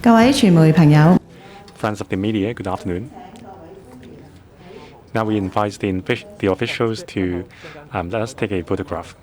各位傳媒朋友， Friends of the media, good afternoon. Now we invite the officials to let us take a photograph.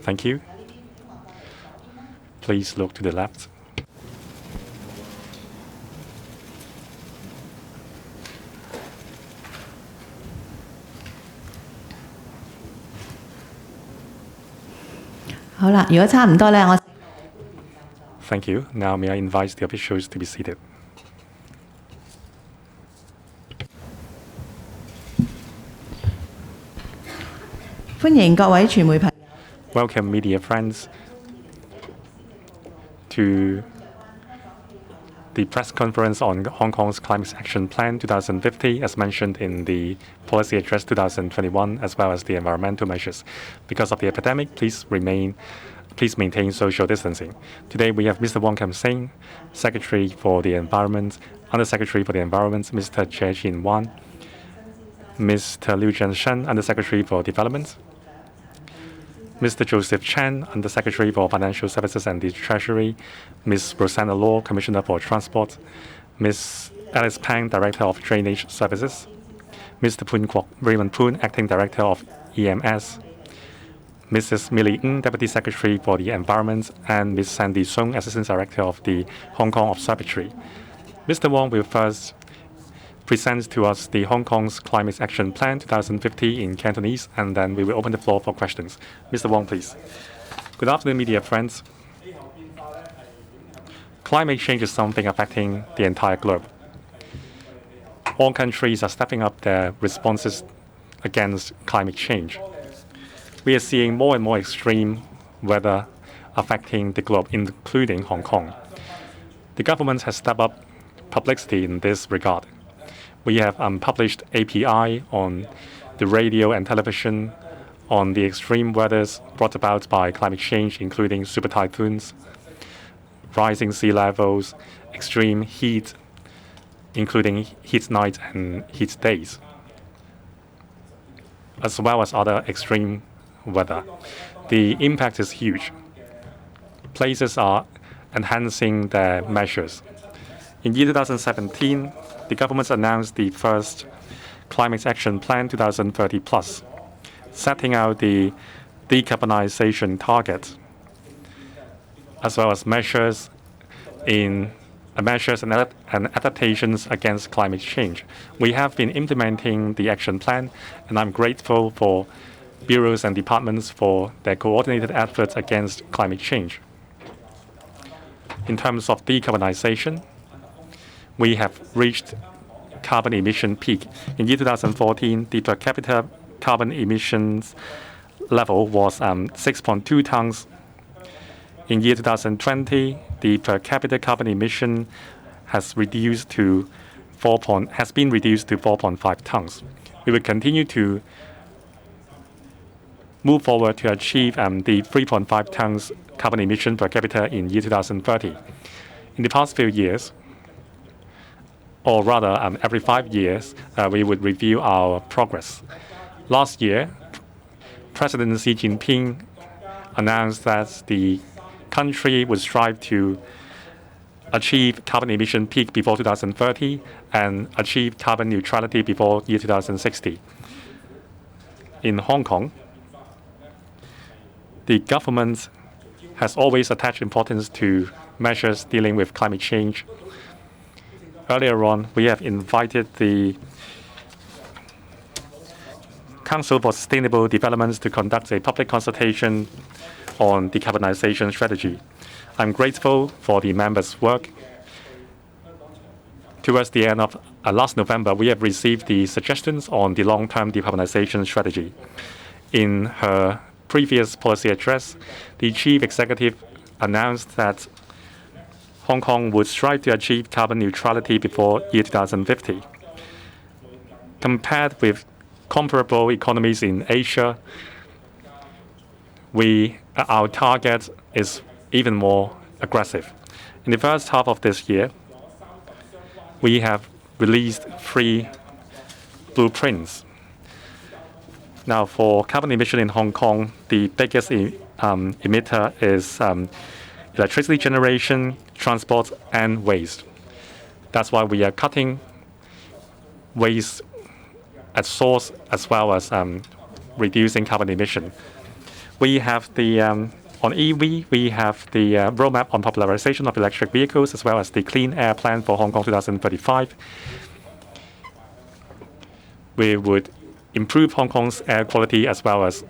Thank you. Please look to the left. Thank you. Now may I invite the officials to be seated. Welcome, media friends, to the press conference on Hong Kong's Climate Action Plan 2050, as mentioned in the Policy Address 2021, as well as the environmental measures. Because of the epidemic, please maintain social distancing. Today we have Mr. Wong Kam Seng, Secretary for the Environment, Under-Secretary for the Environment, Mr. Che Chin Wan, Mr. Liu Jianshen, Under-Secretary for Development, Mr. Joseph Chan, Under-Secretary for Financial Services and the Treasury, Ms. Rosanna Law, Commissioner for Transport, Ms. Alice Pang, Director of Drainage Services, Mr. Poon Kwok Raymond Poon, Acting Director of EMS, Mrs. Millie Ng, Deputy Secretary for the Environment, and Ms. Sandy Song, Assistant Director of the Hong Kong Observatory. Mr. Wong will first present to us the Hong Kong's Climate Action Plan 2050 in Cantonese, and then we will open the floor for questions. Mr. Wong, please. Good afternoon, media friends. Climate change is something affecting the entire globe. All countries are stepping up their responses against climate change. We are seeing more and more extreme weather affecting the globe, including Hong Kong. The government has stepped up publicity in this regard. We have published API on the radio and television on the extreme weathers brought about by climate change, including super typhoons, rising sea levels, extreme heat, including heat nights and heat days, as well as other extreme weather. The impact is huge. Places are enhancing their measures. In year 2017, the government announced the first Climate Action Plan 2030 plus, setting out the decarbonization target, as well as measures and adaptations against climate change. We have been implementing the action plan, and I'm grateful for bureaus and departments for their coordinated efforts against climate change. In terms of decarbonization, we have reached carbon emission peak. In year 2014, the per capita carbon emissions level was 6.2 tons. In year 2020, the per capita carbon emission has been reduced to 4.5 tons. We will continue to move forward to achieve the 3.5 tons carbon emission per capita in year 2030. In the past few years, or rather every 5 years, we would review our progress. Last year, President Xi Jinping announced that the country would strive to achieve carbon emission peak before 2030 and achieve carbon neutrality before year 2060. In Hong Kong, the government has always attached importance to measures dealing with climate change. Earlier on, we have invited the Council for Sustainable Development to conduct a public consultation on decarbonization strategy. I'm grateful for the members' work. Towards the end of last November, we have received the suggestions on the long-term decarbonization strategy. In her previous policy address, the Chief Executive announced that Hong Kong would strive to achieve carbon neutrality before year 2050. Compared with comparable economies in Asia, our target is even more aggressive. In the first half of this year, we have released 3 blueprints. Now, for carbon emission in Hong Kong, the biggest emitter is electricity generation, transport, and waste. That's why we are cutting waste at source as well as reducing carbon emission. We have the on EV, we have the roadmap on popularization of electric vehicles as well as the Clean Air Plan for Hong Kong 2035. We would improve Hong Kong's air quality as well as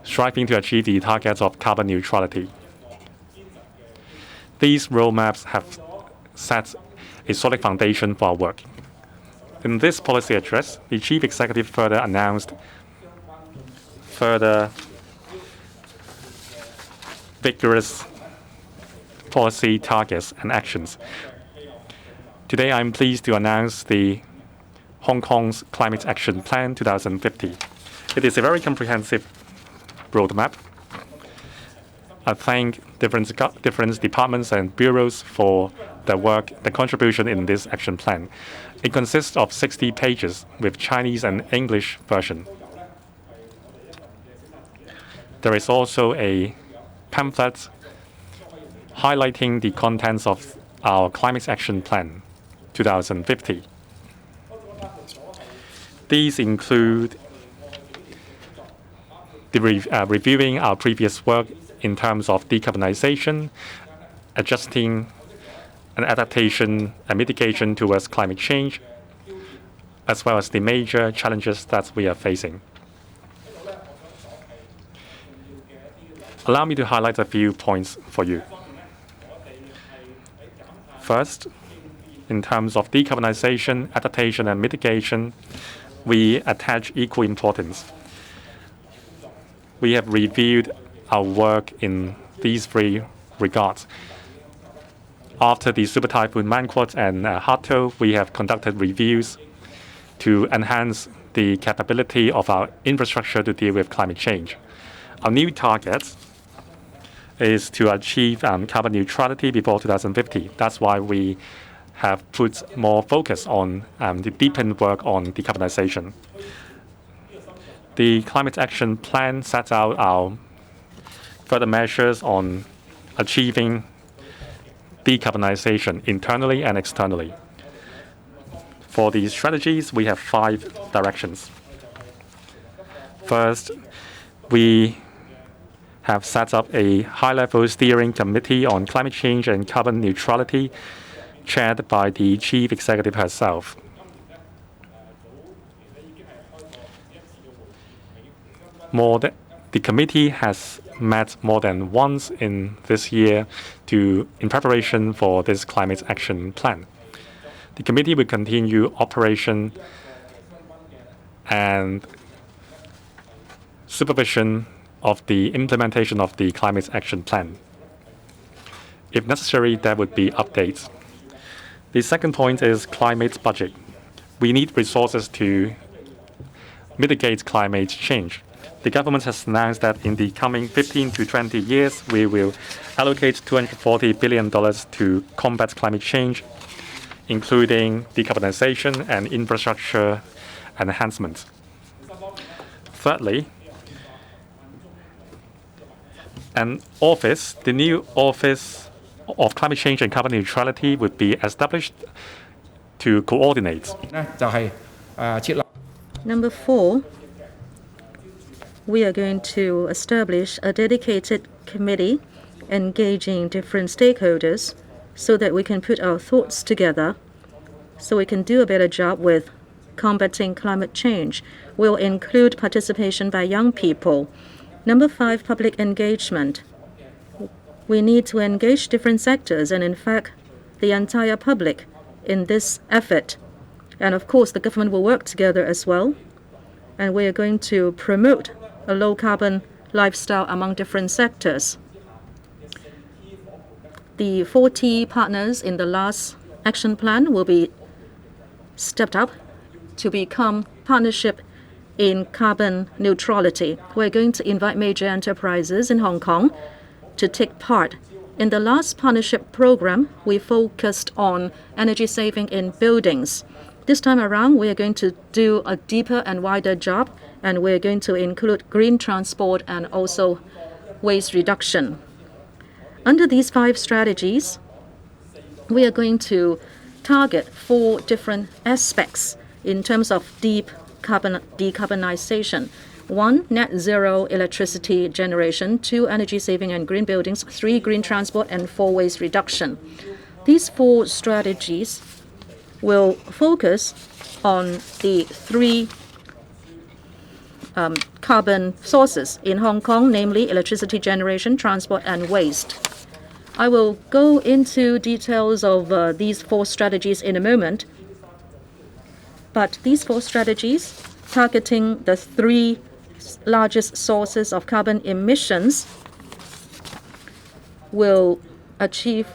striving to achieve the targets of carbon neutrality. These roadmaps have set a solid foundation for our work. In this policy address, the Chief Executive further announced further vigorous policy targets and actions. Today, I'm pleased to announce the Hong Kong's Climate Action Plan 2050. It is a very comprehensive roadmap. I thank different departments and bureaus for their work, their contribution in this action plan. It consists of 60 pages with Chinese and English version. There is also a pamphlet highlighting the contents of our Climate Action Plan 2050. These include the reviewing our previous work in terms of decarbonization, adjusting and adaptation and mitigation towards climate change, as well as the major challenges that we are facing. Allow me to highlight a few points for you. First, in terms of decarbonization, adaptation, and mitigation, we attach equal importance. We have reviewed our work in these 3 regards. After the Super Typhoon Mangkhut and Hato, we have conducted reviews to enhance the capability of our infrastructure to deal with climate change. Our new target is to achieve carbon neutrality before 2050. That's why we have put more focus on the deepened work on decarbonization. The Climate Action Plan sets out our further measures on achieving decarbonization internally and externally. For these strategies, we have 5 directions. First, we have set up a high-level steering committee on climate change and carbon neutrality, chaired by the Chief Executive herself. The committee has met more than once in this year in preparation for this climate action plan. The committee will continue operation and supervision of the implementation of the climate action plan. If necessary, there would be updates. The second point is climate budget. We need resources to mitigate climate change. The government has announced that in the coming 15 to 20 years, we will allocate $240 billion to combat climate change, including decarbonization and infrastructure enhancement. Thirdly, the new office of climate change and carbon neutrality would be established to coordinate. Number 4, we are going to establish a dedicated committee engaging different stakeholders so that we can put our thoughts together so we can do a better job with combating climate change. We'll include participation by young people. Number 5, public engagement. We need to engage different sectors and, in fact, the entire public in this effort. And, of course, the government will work together as well. And we are going to promote a low-carbon lifestyle among different sectors. The 40 partners in the last action plan will be stepped up to become partnership in carbon neutrality. We're going to invite major enterprises in Hong Kong to take part. In the last partnership program, we focused on energy saving in buildings. This time around, we are going to do a deeper and wider job, and we're going to include green transport and also waste reduction. Under these 5 strategies, we are going to target 4 different aspects in terms of decarbonization. 1, net zero electricity generation. 2, energy saving and green buildings. 3, green transport. And 4, waste reduction. These 4 strategies will focus on the 3 carbon sources in Hong Kong, namely electricity generation, transport, and waste. I will go into details of these 4 strategies in a moment. But these 4 strategies, targeting the 3 largest sources of carbon emissions, will achieve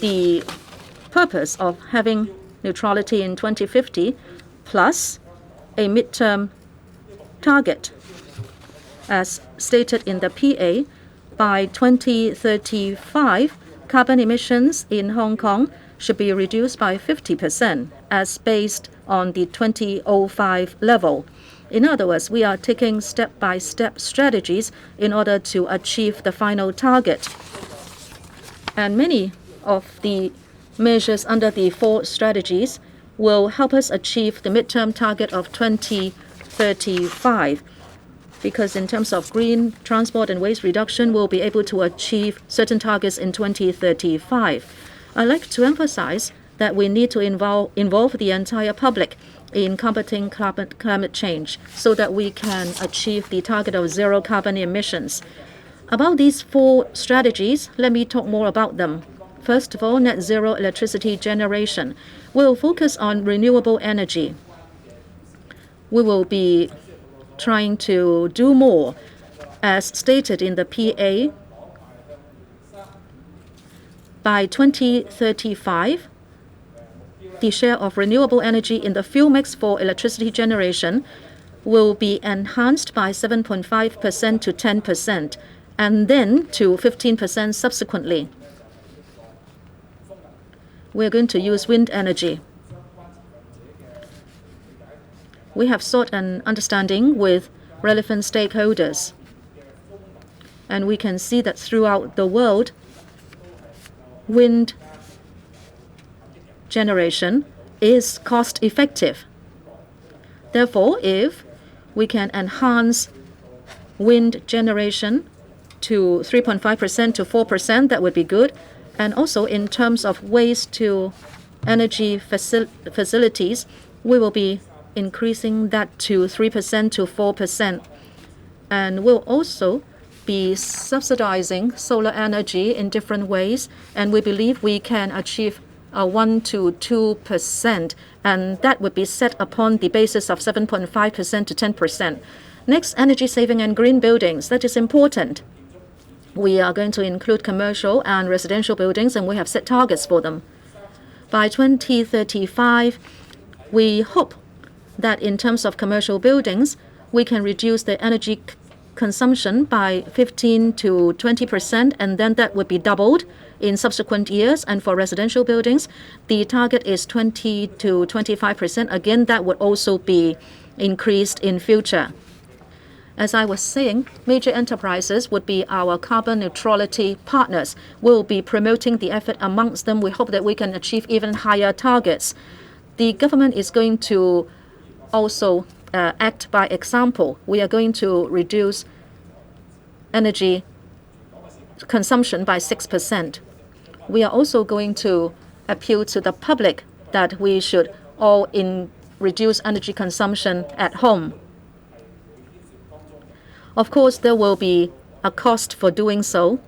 the purpose of having neutrality in 2050 plus a midterm target. As stated in the PA, by 2035, carbon emissions in Hong Kong should be reduced by 50% as based on the 2005 level. In other words, we are taking step-by-step strategies in order to achieve the final target. And many of the measures under the 4 strategies will help us achieve the midterm target of 2035. Because in terms of green transport and waste reduction, we'll be able to achieve certain targets in 2035. I'd like to emphasize that we need to involve the entire public in combating climate change so that we can achieve the target of 0 carbon emissions. About these 4 strategies, let me talk more about them. First of all, net zero electricity generation. We'll focus on renewable energy. We will be trying to do more. As stated in the PA, by 2035, the share of renewable energy in the fuel mix for electricity generation will be enhanced by 7.5% to 10%, and then to 15% subsequently. We're going to use wind energy. We have sought an understanding with relevant stakeholders, and we can see that throughout the world, wind generation is cost-effective. Therefore, if we can enhance wind generation to 3.5% to 4%, that would be good. And also in terms of waste to energy facilities, we will be increasing that to 3% to 4%. And we'll also be subsidizing solar energy in different ways, and we believe we can achieve 1 to 2%, and that would be set upon the basis of 7.5% to 10%. Next, energy saving and green buildings. That is important. We are going to include commercial and residential buildings, and we have set targets for them. By 2035, we hope that in terms of commercial buildings, we can reduce the energy consumption by 15 to 20%, and then that would be doubled in subsequent years. And for residential buildings, the target is 20 to 25%. Again, that would also be increased in future. As I was saying, major enterprises would be our carbon neutrality partners. We'll be promoting the effort amongst them. We hope that we can achieve even higher targets. The government is going to also act by example. We are going to reduce energy consumption by 6%. We are also going to appeal to the public that we should all reduce energy consumption at home. Of course, there will be a cost for doing so.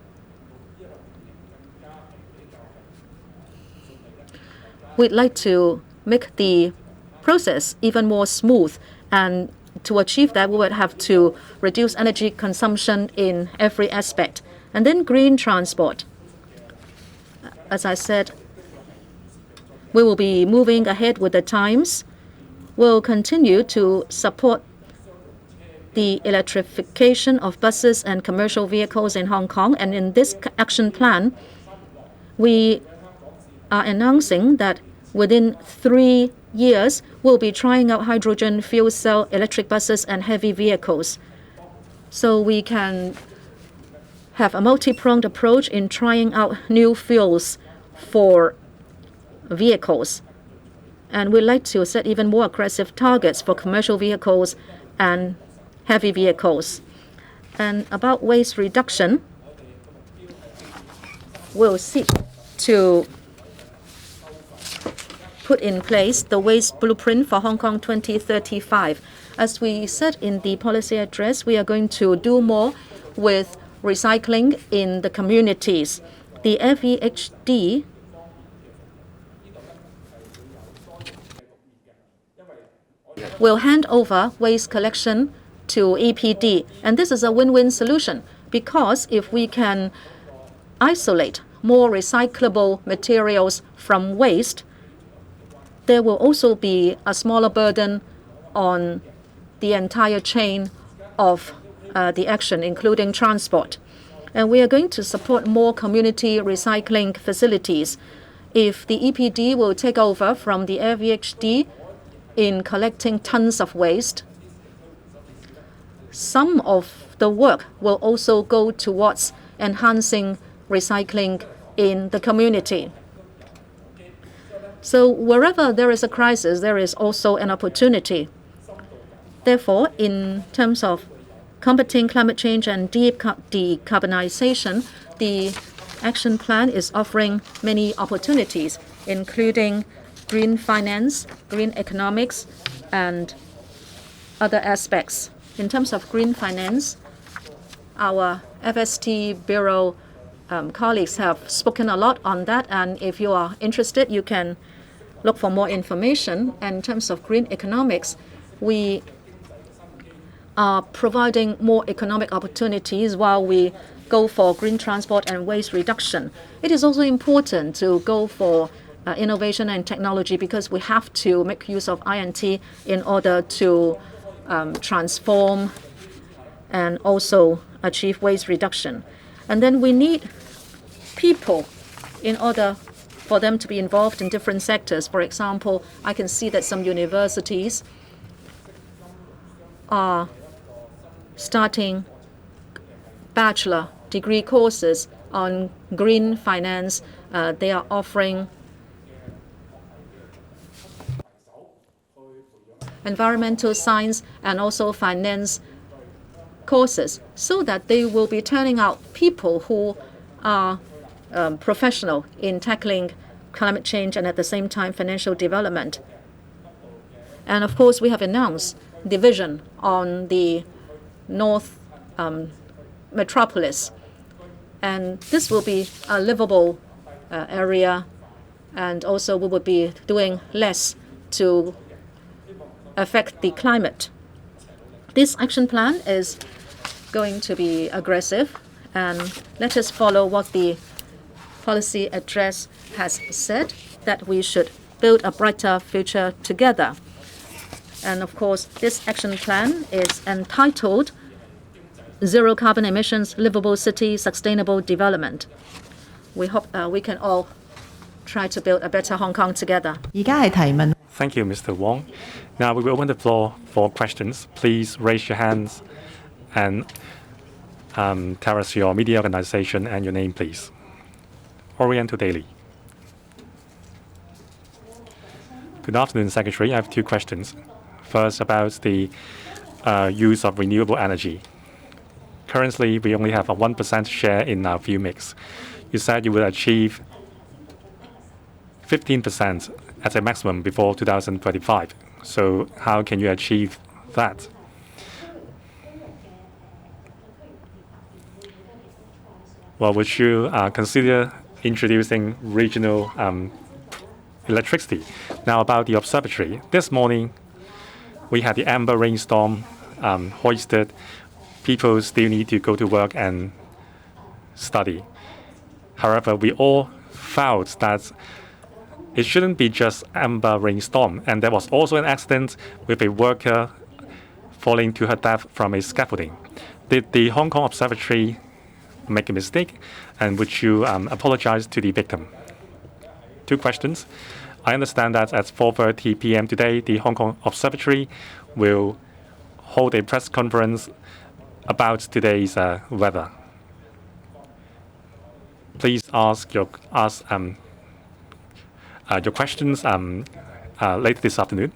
We'd like to make the process even more smooth, and to achieve that, we would have to reduce energy consumption in every aspect. And then green transport. As I said, we will be moving ahead with the times. We'll continue to support the electrification of buses and commercial vehicles in Hong Kong. And in this action plan, we are announcing that within 3 years, we'll be trying out hydrogen fuel cell electric buses and heavy vehicles. So we can have a multi-pronged approach in trying out new fuels for vehicles. And we'd like to set even more aggressive targets for commercial vehicles and heavy vehicles. And about waste reduction, we'll seek to put in place the waste blueprint for Hong Kong 2035. As we said in the policy address, we are going to do more with recycling in the communities. The FEHD will hand over waste collection to EPD. And this is a win-win solution, because if we can isolate more recyclable materials from waste, there will also be a smaller burden on the entire chain of the action, including transport. And we are going to support more community recycling facilities. If the EPD will take over from the FEHD in collecting tons of waste, some of the work will also go towards enhancing recycling in the community. So wherever there is a crisis, there is also an opportunity. Therefore, in terms of combating climate change and decarbonization, the action plan is offering many opportunities, including green finance, green economics, and other aspects. In terms of green finance, our FST Bureau colleagues have spoken a lot on that, and if you are interested, you can look for more information. And in terms of green economics, we are providing more economic opportunities while we go for green transport and waste reduction. It is also important to go for innovation and technology, because we have to make use of I&T in order to transform and also achieve waste reduction. And then we need people in order for them to be involved in different sectors. For example, I can see that some universities are starting bachelor degree courses on green finance. They are offering environmental science and also finance courses, so that they will be turning out people who are professional in tackling climate change and at the same time financial development. And of course, we have announced the vision on the North Metropolis. And this will be a livable area, and also we will be doing less to affect the climate. This action plan is going to be aggressive, and let us follow what the policy address has said, that we should build a brighter future together. And of course, this action plan is entitled Zero Carbon Emissions, Livable City, Sustainable Development. We hope we can all try to build a better Hong Kong together. Thank you, Mr. Wong. Now we will open the floor for questions. Please raise your hands and tell us your media organization and your name, please. Oriental Daily. Good afternoon, Secretary. I have two questions. First, about the use of renewable energy. Currently, we only have a 1% share in our fuel mix. You said you will achieve 15% at a maximum before 2025. So how can you achieve that? Well, would you consider introducing regional electricity? Now, about the observatory. This morning, we had the amber rainstorm hoisted. People still need to go to work and study. However, we all felt that it shouldn't be just amber rainstorm. And there was also an accident with a worker falling to her death from a scaffolding. Did the Hong Kong Observatory make a mistake? And would you apologize to the victim? Two questions. I understand that at 4:30 p.m. today, the Hong Kong Observatory will hold a press conference about today's weather. Please ask your questions later this afternoon.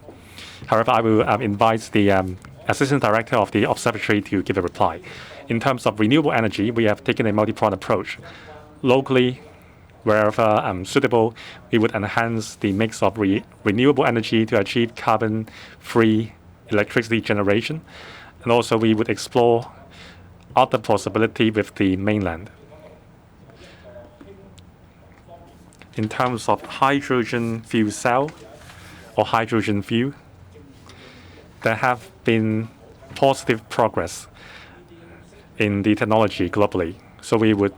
However, I will invite the Assistant Director of the Observatory to give a reply. In terms of renewable energy, we have taken a multi-pronged approach. Locally, wherever suitable, we would enhance the mix of renewable energy to achieve carbon-free electricity generation. And also, we would explore other possibilities with the mainland. In terms of hydrogen fuel cell or hydrogen fuel, there have been positive progress in the technology globally. So we would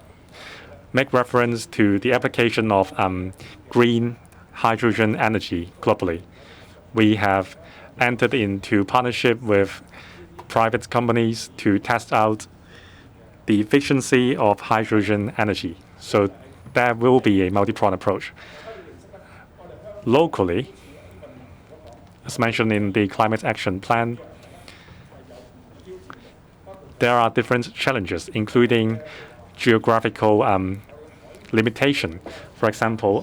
make reference to the application of green hydrogen energy globally. We have entered into partnership with private companies to test out the efficiency of hydrogen energy. So there will be a multi-pronged approach. Locally, as mentioned in the Climate Action Plan, there are different challenges, including geographical limitation. For example,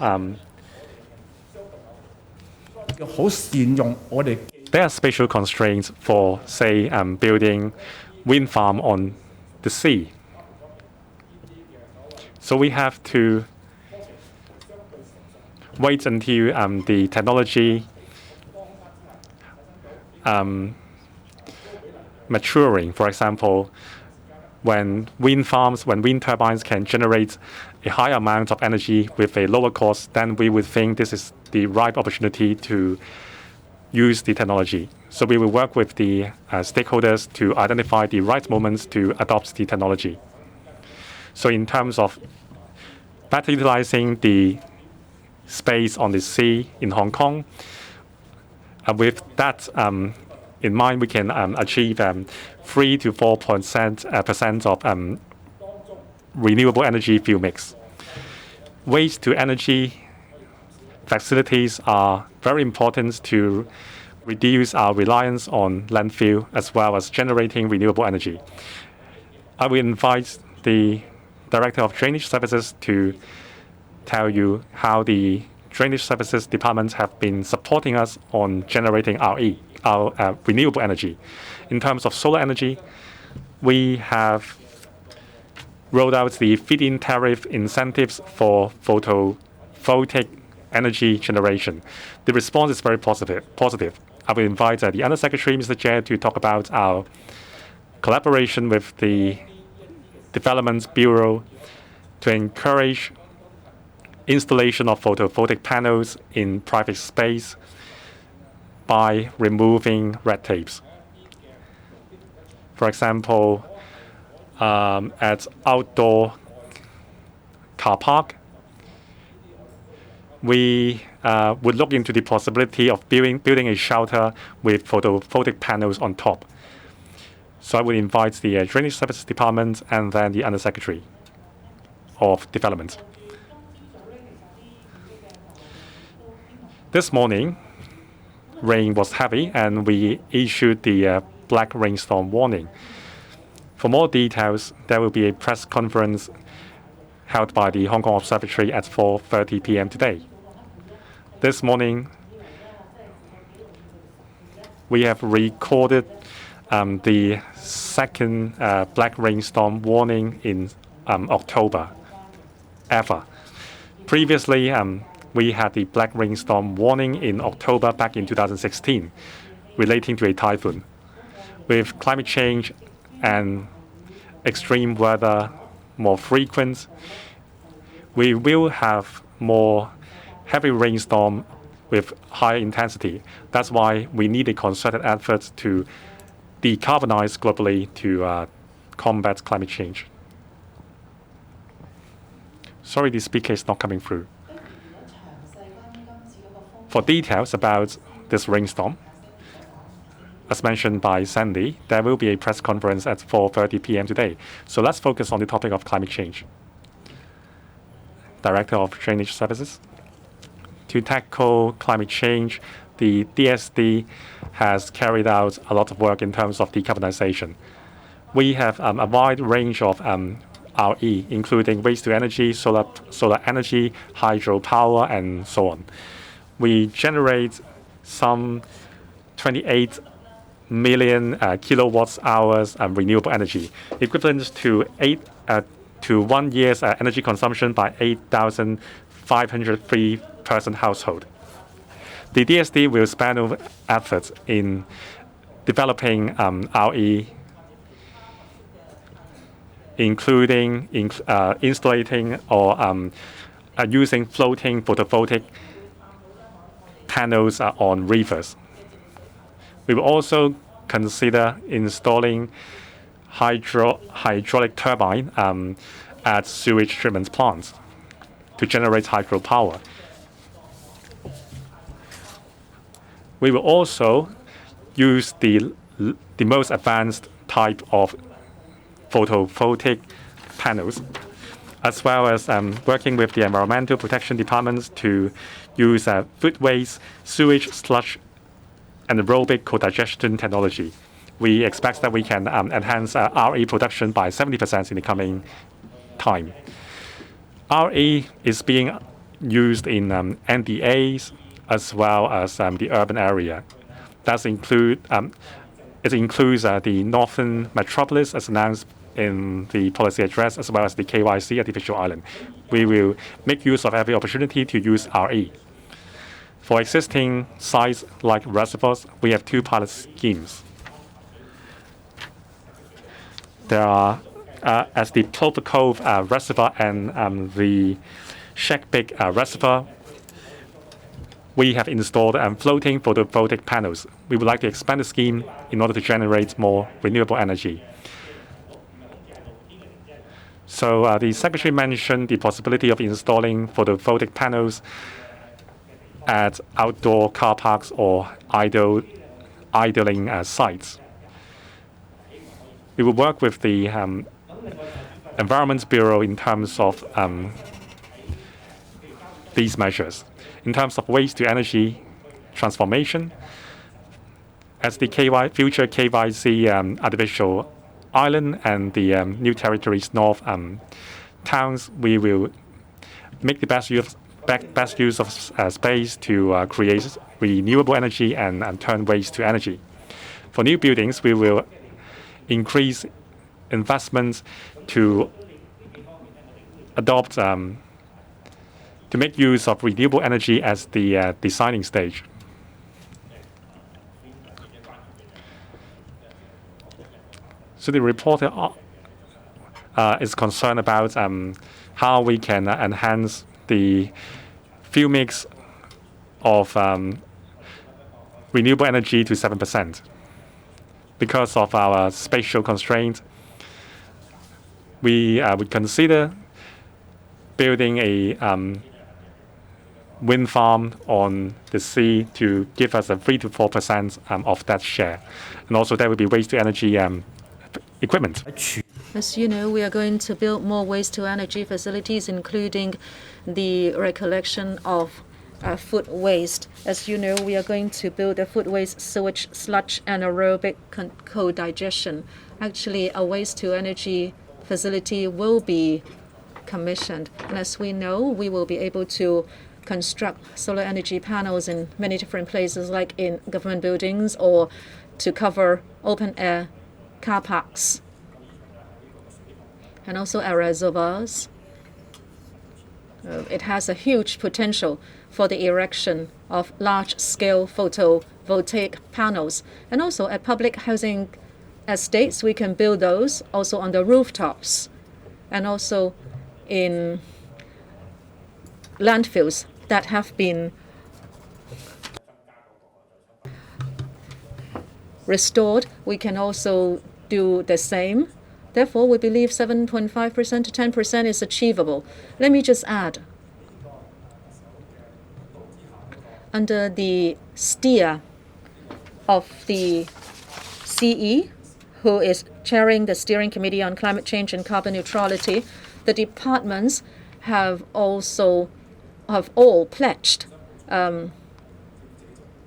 there are spatial constraints for, say, building wind farm on the sea. So we have to wait until the technology maturing. For example, when wind turbines can generate a high amount of energy with a lower cost, then we would think this is the right opportunity to use the technology. So we will work with the stakeholders to identify the right moments to adopt the technology. So in terms of better utilizing the space on the sea in Hong Kong, with that in mind, we can achieve 3 to 4% of renewable energy fuel mix. Waste to energy facilities are very important to reduce our reliance on landfill as well as generating renewable energy. I will invite the Director of Drainage Services to tell you how the Drainage Services Department have been supporting us on generating our renewable energy. In terms of solar energy, we have rolled out the feed-in tariff incentives for photovoltaic energy generation. The response is very positive. I will invite the Under Secretary, Mr. Jie, to talk about our collaboration with the Development Bureau to encourage installation of photovoltaic panels in private space by removing red tapes. For example, at outdoor car park, we would look into the possibility of building a shelter with photovoltaic panels on top. So I would invite the Drainage Services Department and then the Undersecretary of Development. This morning, rain was heavy and we issued the black rainstorm warning. For more details, there will be a press conference held by the Hong Kong Observatory at 4:30 p.m. today. This morning, we have recorded the second black rainstorm warning in October ever. Previously, we had the black rainstorm warning in October back in 2016 relating to a typhoon. With climate change and extreme weather more frequent, we will have more heavy rainstorm with higher intensity. That's why we need a concerted effort to decarbonize globally to combat climate change. Sorry, the speaker is not coming through. For details about this rainstorm, as mentioned by Sandy, there will be a press conference at 4:30 p.m. today. So let's focus on the topic of climate change. Director of Drainage Services. To tackle climate change, the DSD has carried out a lot of work in terms of decarbonization. We have a wide range of RE, including waste to energy, solar energy, hydropower, and so on. We generate some 28 million kilowatts hours of renewable energy, equivalent to 1 year's energy consumption by 8,503 person household. The DSD will spend over efforts in developing RE, including installing or using floating photovoltaic panels on rivers. We will also consider installing hydraulic turbine at sewage treatment plants to generate hydropower. We will also use the most advanced type of photovoltaic panels, as well as working with the environmental protection departments to use food waste, sewage, sludge, anaerobic co-digestion technology. We expect that we can enhance RE production by 70% in the coming time. RE is being used in NDAs as well as the urban area. It includes the Northern Metropolis as announced in the policy address, as well as the KYC artificial island. We will make use of every opportunity to use RE. For existing sites like reservoirs, we have two pilot schemes. There are, as the Plover Cove Reservoir and the Shekpik Reservoir, we have installed floating photovoltaic panels. We would like to expand the scheme in order to generate more renewable energy. So the Secretary mentioned the possibility of installing photovoltaic panels at outdoor car parks or idling sites. We will work with the Environment Bureau in terms of these measures. In terms of waste to energy transformation, as the future KYC artificial island and the new territories north towns, we will make the best use of space to create renewable energy and turn waste to energy. For new buildings, we will increase investments to adopt to make use of renewable energy as the designing stage. So the reporter is concerned about how we can enhance the fuel mix of renewable energy to 7%. Because of our spatial constraints, we would consider building a wind farm on the sea to give us a 3 to 4% of that share. And also there will be waste to energy equipment. As you know, we are going to build more waste to energy facilities, including the recollection of food waste. As you know, we are going to build a food waste sewage sludge anaerobic co-digestion. Actually, a waste-to-energy facility will be commissioned. And as we know, we will be able to construct solar energy panels in many different places, like in government buildings or to cover open-air car parks, and also our reservoirs. It has a huge potential for the erection of large-scale photovoltaic panels. And also at public housing estates, we can build those also on the rooftops and also in landfills that have been restored. We can also do the same. Therefore, we believe 7.5% to 10% is achievable. Let me just add, under the steer of the CE, who is chairing the Steering Committee on Climate Change and Carbon Neutrality, the departments have all pledged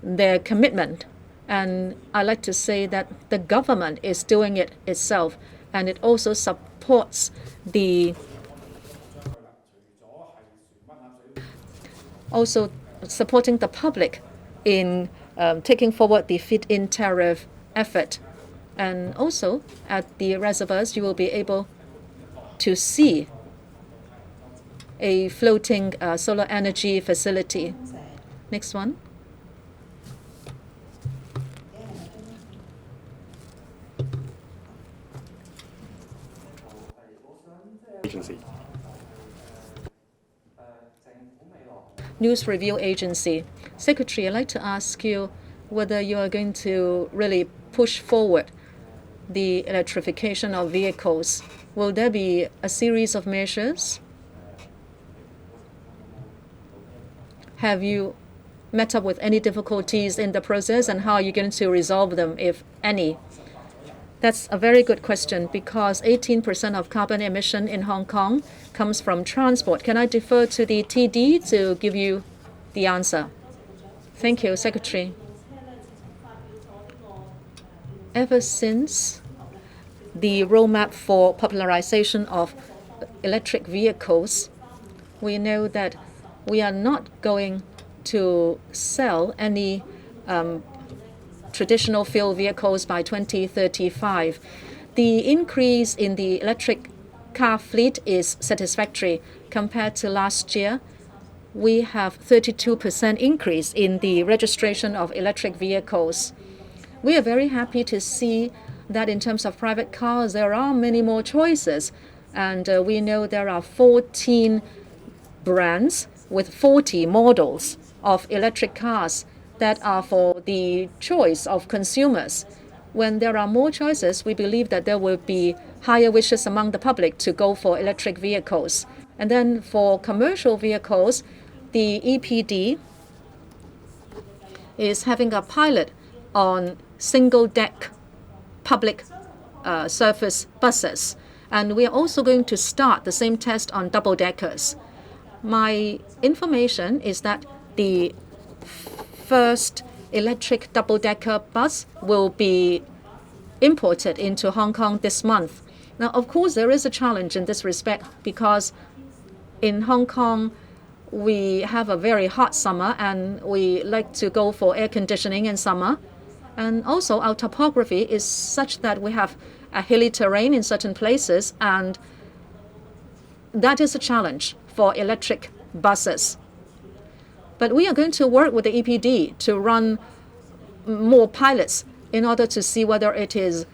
their commitment. And I like to say that the government is doing it itself, and it also supports supporting the public in taking forward the feed-in tariff effort. And also at the reservoirs, you will be able to see a floating solar energy facility. Next one. Agency. News Review Agency. Secretary, I'd like to ask you whether you are going to really push forward the electrification of vehicles. Will there be a series of measures? Have you met up with any difficulties in the process, and how are you going to resolve them, if any? That's a very good question, because 18% of carbon emission in Hong Kong comes from transport. Can I defer to the TD to give you the answer? Thank you, Secretary. Ever since the roadmap for popularization of electric vehicles, we know that we are not going to sell any traditional fuel vehicles by 2035. The increase in the electric car fleet is satisfactory. Compared to last year, we have 32% increase in the registration of electric vehicles. We are very happy to see that in terms of private cars, there are many more choices. And we know there are 14 brands with 40 models of electric cars that are for the choice of consumers. When there are more choices, we believe that there will be higher wishes among the public to go for electric vehicles. And then for commercial vehicles, the EPD is having a pilot on single-deck public surface buses. And we are also going to start the same test on double-deckers. My information is that the first electric double-decker bus will be imported into Hong Kong this month. Now, of course, there is a challenge in this respect, because in Hong Kong, we have a very hot summer and we like to go for air conditioning in summer. And also our topography is such that we have a hilly terrain in certain places, and that is a challenge for electric buses. But we are going to work with the EPD to run more pilots in order to see whether it is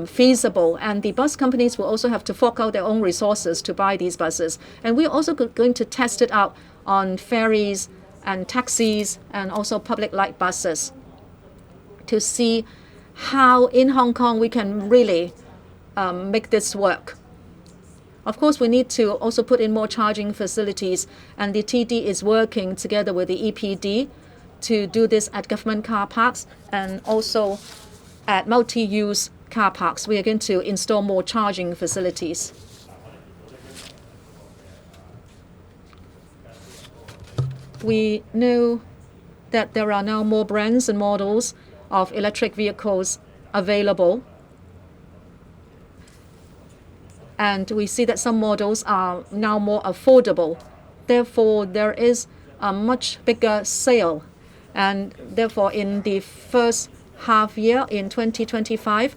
feasible. And the bus companies will also have to fork out their own resources to buy these buses. And we're also going to test it out on ferries and taxis and also public light buses to see how in Hong Kong we can really make this work. Of course, we need to also put in more charging facilities, and the TD is working together with the EPD to do this at government car parks and also at multi-use car parks. We are going to install more charging facilities. we know that there are now more brands and models of electric vehicles available. And we see that some models are now more affordable. Therefore, there is a much bigger sale. And therefore, in the first half year in 2025,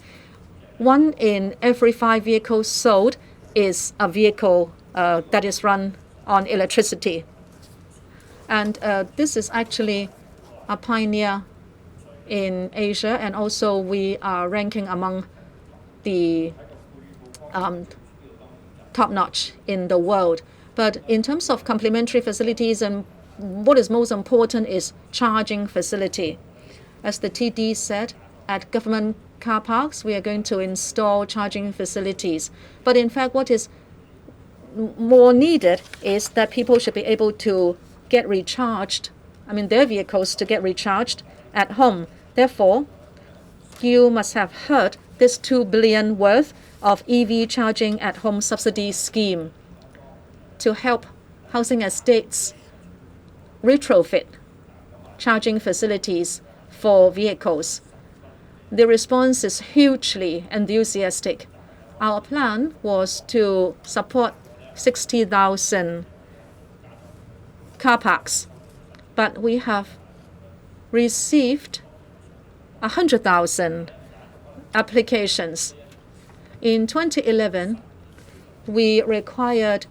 1 in every 5 vehicles sold is a vehicle that is run on electricity. And this is actually a pioneer in Asia, and also we are ranking among the top-notch in the world. But in terms of complementary facilities, and what is most important is charging facility. As the TD said, at government car parks, we are going to install charging facilities. But in fact, what is more needed is that people should be able to get recharged, their vehicles to get recharged at home. Therefore, you must have heard this 2 billion worth of EV charging at home subsidy scheme to help housing estates retrofit charging facilities for vehicles. The response is hugely enthusiastic. Our plan was to support 60,000 car parks, but we have received 100,000 applications. In 2011, we required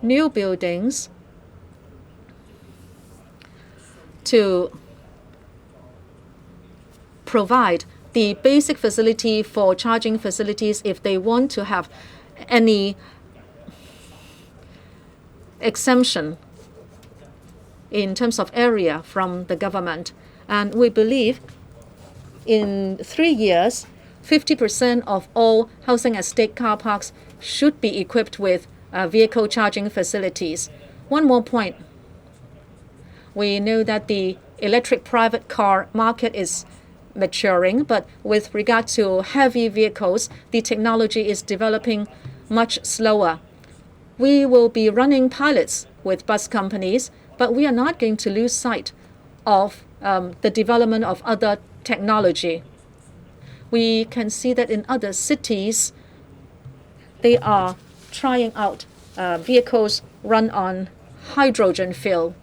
new buildings to provide the basic facility for charging facilities if they want to have any exemption in terms of area from the government. And we believe in 3 years, 50% of all housing estate car parks should be equipped with vehicle charging facilities. One more point. We know that the electric private car market is maturing, but with regard to heavy vehicles, the technology is developing much slower. We will be running pilots with bus companies, but we are not going to lose sight of the development of other technology. We can see that in other cities, they are trying out vehicles run on hydrogen fuel.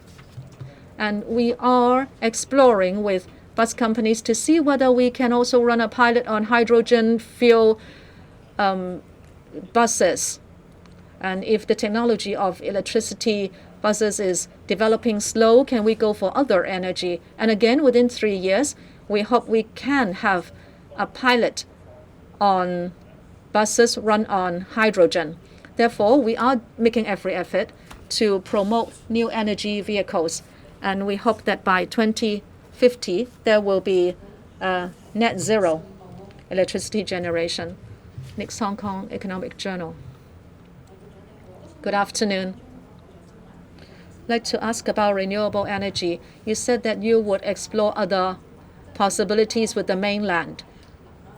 And we are exploring with bus companies to see whether we can also run a pilot on hydrogen fuel buses. And if the technology of electricity buses is developing slow, can we go for other energy? And again, within 3 years, we hope we can have a pilot on buses run on hydrogen. Therefore, we are making every effort to promote new energy vehicles. And we hope that by 2050, there will be net zero electricity generation. Next, Hong Kong Economic Journal. Good afternoon. I'd like to ask about renewable energy. You said that you would explore other possibilities with the mainland.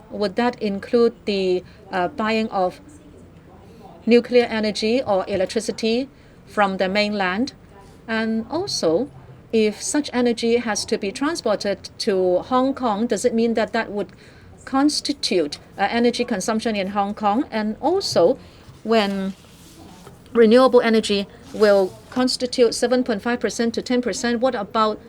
Would that include the buying of nuclear energy or electricity from the mainland? And also, if such energy has to be transported to Hong Kong, does it mean that that would constitute energy consumption in Hong Kong? And also, when renewable energy will constitute 7.5% to 10%, what about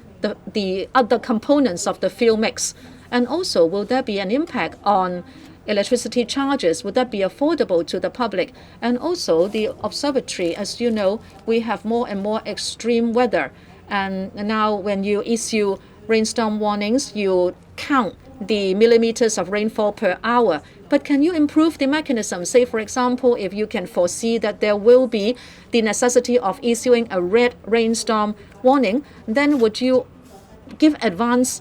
the other components of the fuel mix? And also, will there be an impact on electricity charges? Would that be affordable to the public? And also, the observatory, as you know, we have more and more extreme weather. And now when you issue rainstorm warnings, you count the millimeters of rainfall per hour. But can you improve the mechanism? Say, for example, if you can foresee that there will be the necessity of issuing a red rainstorm warning, then would you give advance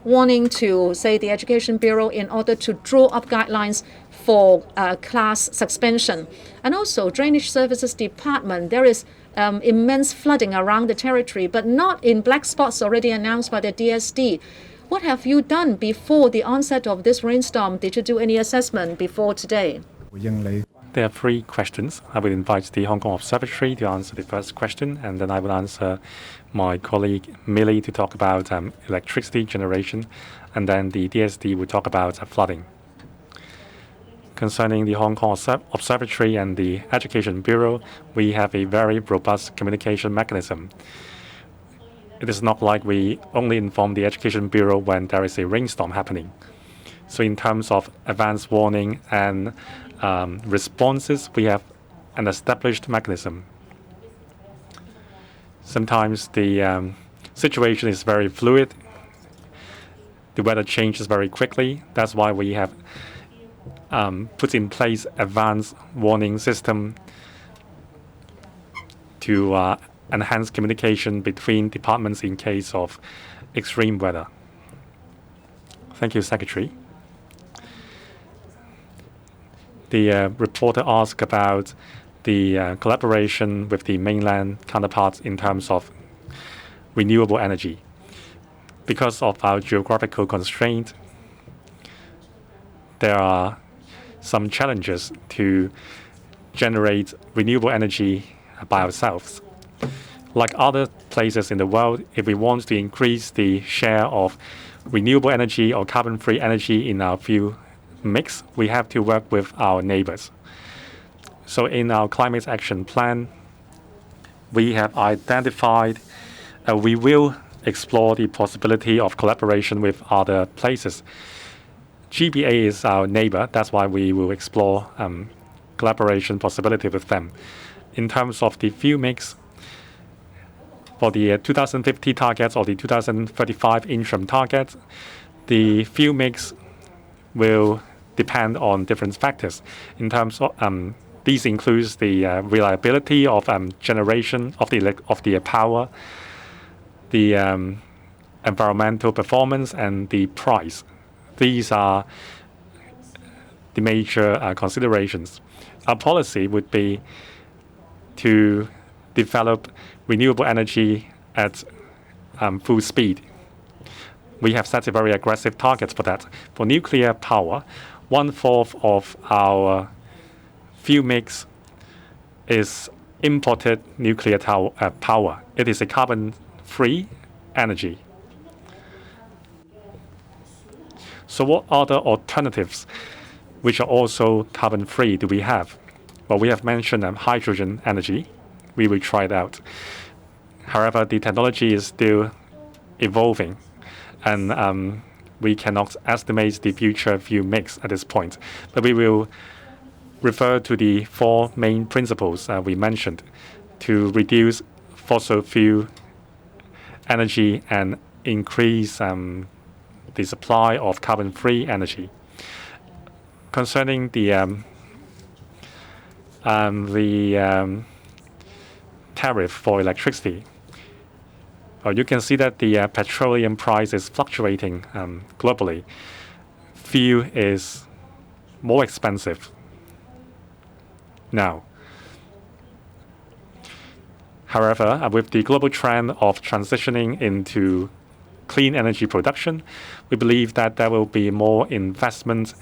warning to, say, the Education Bureau in order to draw up guidelines for class suspension? And also, Drainage Services Department, there is immense flooding around the territory, but not in black spots already announced by the DSD. What have you done before the onset of this rainstorm? Did you do any assessment before today? There are 3 questions. I will invite the Hong Kong Observatory to answer the first question, and then I will answer my colleague Millie to talk about electricity generation, and then the DSD will talk about flooding. Concerning the Hong Kong Observatory and the Education Bureau, we have a very robust communication mechanism. It is not like we only inform the Education Bureau when there is a rainstorm happening. So in terms of advance warning and responses, we have an established mechanism. Sometimes the situation is very fluid. The weather changes very quickly. That's why we have put in place advanced warning system to enhance communication between departments in case of extreme weather. Thank you, Secretary. The reporter asked about the collaboration with the mainland counterparts in terms of renewable energy. Because of our geographical constraint, there are some challenges to generate renewable energy by ourselves. Like other places in the world, if we want to increase the share of renewable energy or carbon-free energy in our fuel mix, we have to work with our neighbors. So in our climate action plan, we have identified, we will explore the possibility of collaboration with other places. GBA is our neighbor. That's why we will explore collaboration possibility with them. In terms of the fuel mix, for the 2050 targets or the 2035 interim targets, the fuel mix will depend on different factors. In terms of these includes the reliability of generation of the power, the environmental performance, and the price. These are the major considerations. Our policy would be to develop renewable energy at full speed. We have set a very aggressive target for that. For nuclear power, 1/4 of our fuel mix is imported nuclear power. It is a carbon-free energy. So what other alternatives which are also carbon-free do we have? Well, we have mentioned hydrogen energy. We will try it out. However, the technology is still evolving, and we cannot estimate the future fuel mix at this point. But we will refer to the 4 main principles we mentioned to reduce fossil fuel energy and increase the supply of carbon-free energy. Concerning the tariff for electricity, you can see that the petroleum price is fluctuating globally. Fuel is more expensive now. However, with the global trend of transitioning into clean energy production, we believe that there will be more investment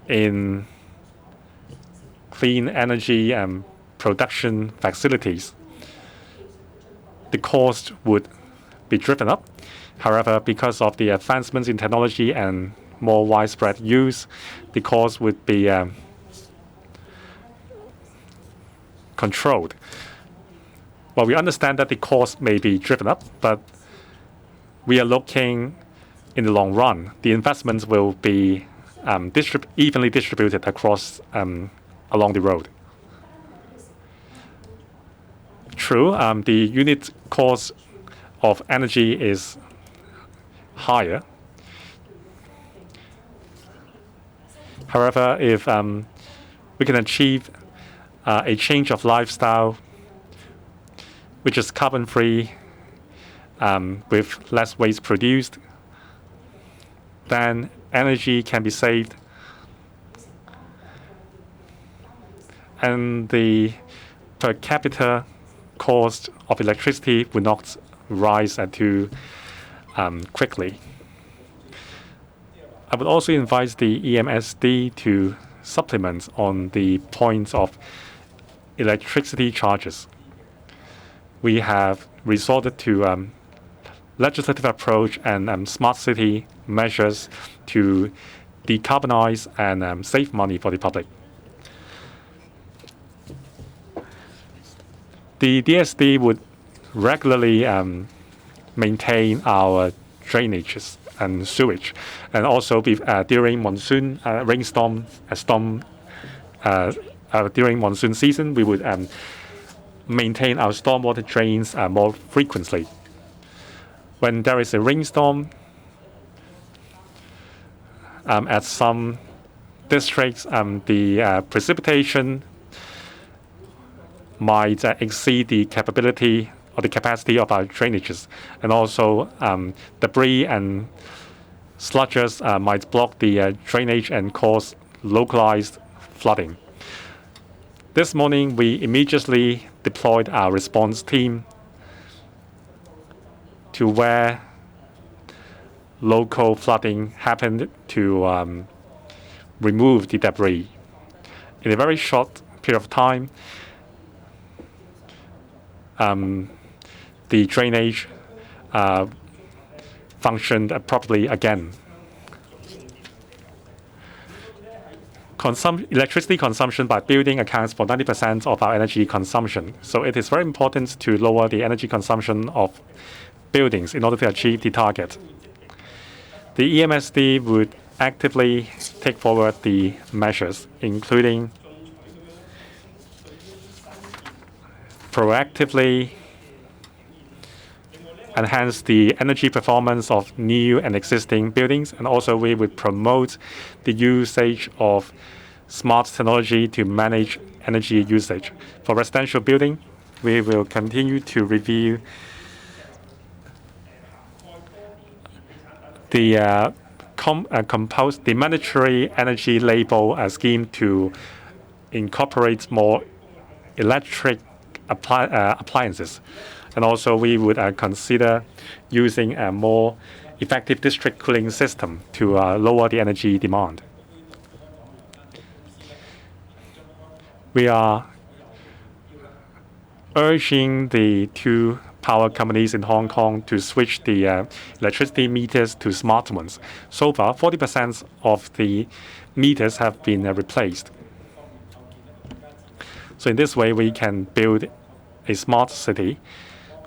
in clean energy production facilities. The cost would be driven up. However, because of the advancements in technology and more widespread use, the cost would be controlled. Well, we understand that the cost may be driven up, but we are looking in the long run. The investments will be evenly distributed across along the road. True, the unit cost of energy is higher. However, if we can achieve a change of lifestyle which is carbon-free with less waste produced, then energy can be saved and the per capita cost of electricity will not rise too quickly. I would also invite the EMSD to supplement on the points of electricity charges. We have resorted to legislative approach and smart city measures to decarbonize and save money for the public. The DSD would regularly maintain our drainages and sewage, and also during monsoon during monsoon season, we would maintain our stormwater drains more frequently. When there is a rainstorm, at some districts, the precipitation might exceed the capability or the capacity of our drainages, and also debris and sludges might block the drainage and cause localized flooding. This morning, we immediately deployed our response team to where local flooding happened to remove the debris. In a very short period of time, the drainage functioned properly again. Electricity consumption by building accounts for 90% of our energy consumption. So it is very important to lower the energy consumption of buildings in order to achieve the target. The EMSD would actively take forward the measures, including proactively enhance the energy performance of new and existing buildings, and also we would promote the usage of smart technology to manage energy usage. For residential building, we will continue to review the the mandatory energy label scheme to incorporate more electric appliances. And also we would consider using a more effective district cooling system to lower the energy demand. We are urging the two power companies in Hong Kong to switch the electricity meters to smart ones. So far, 40% of the meters have been replaced. So in this way, we can build a smart city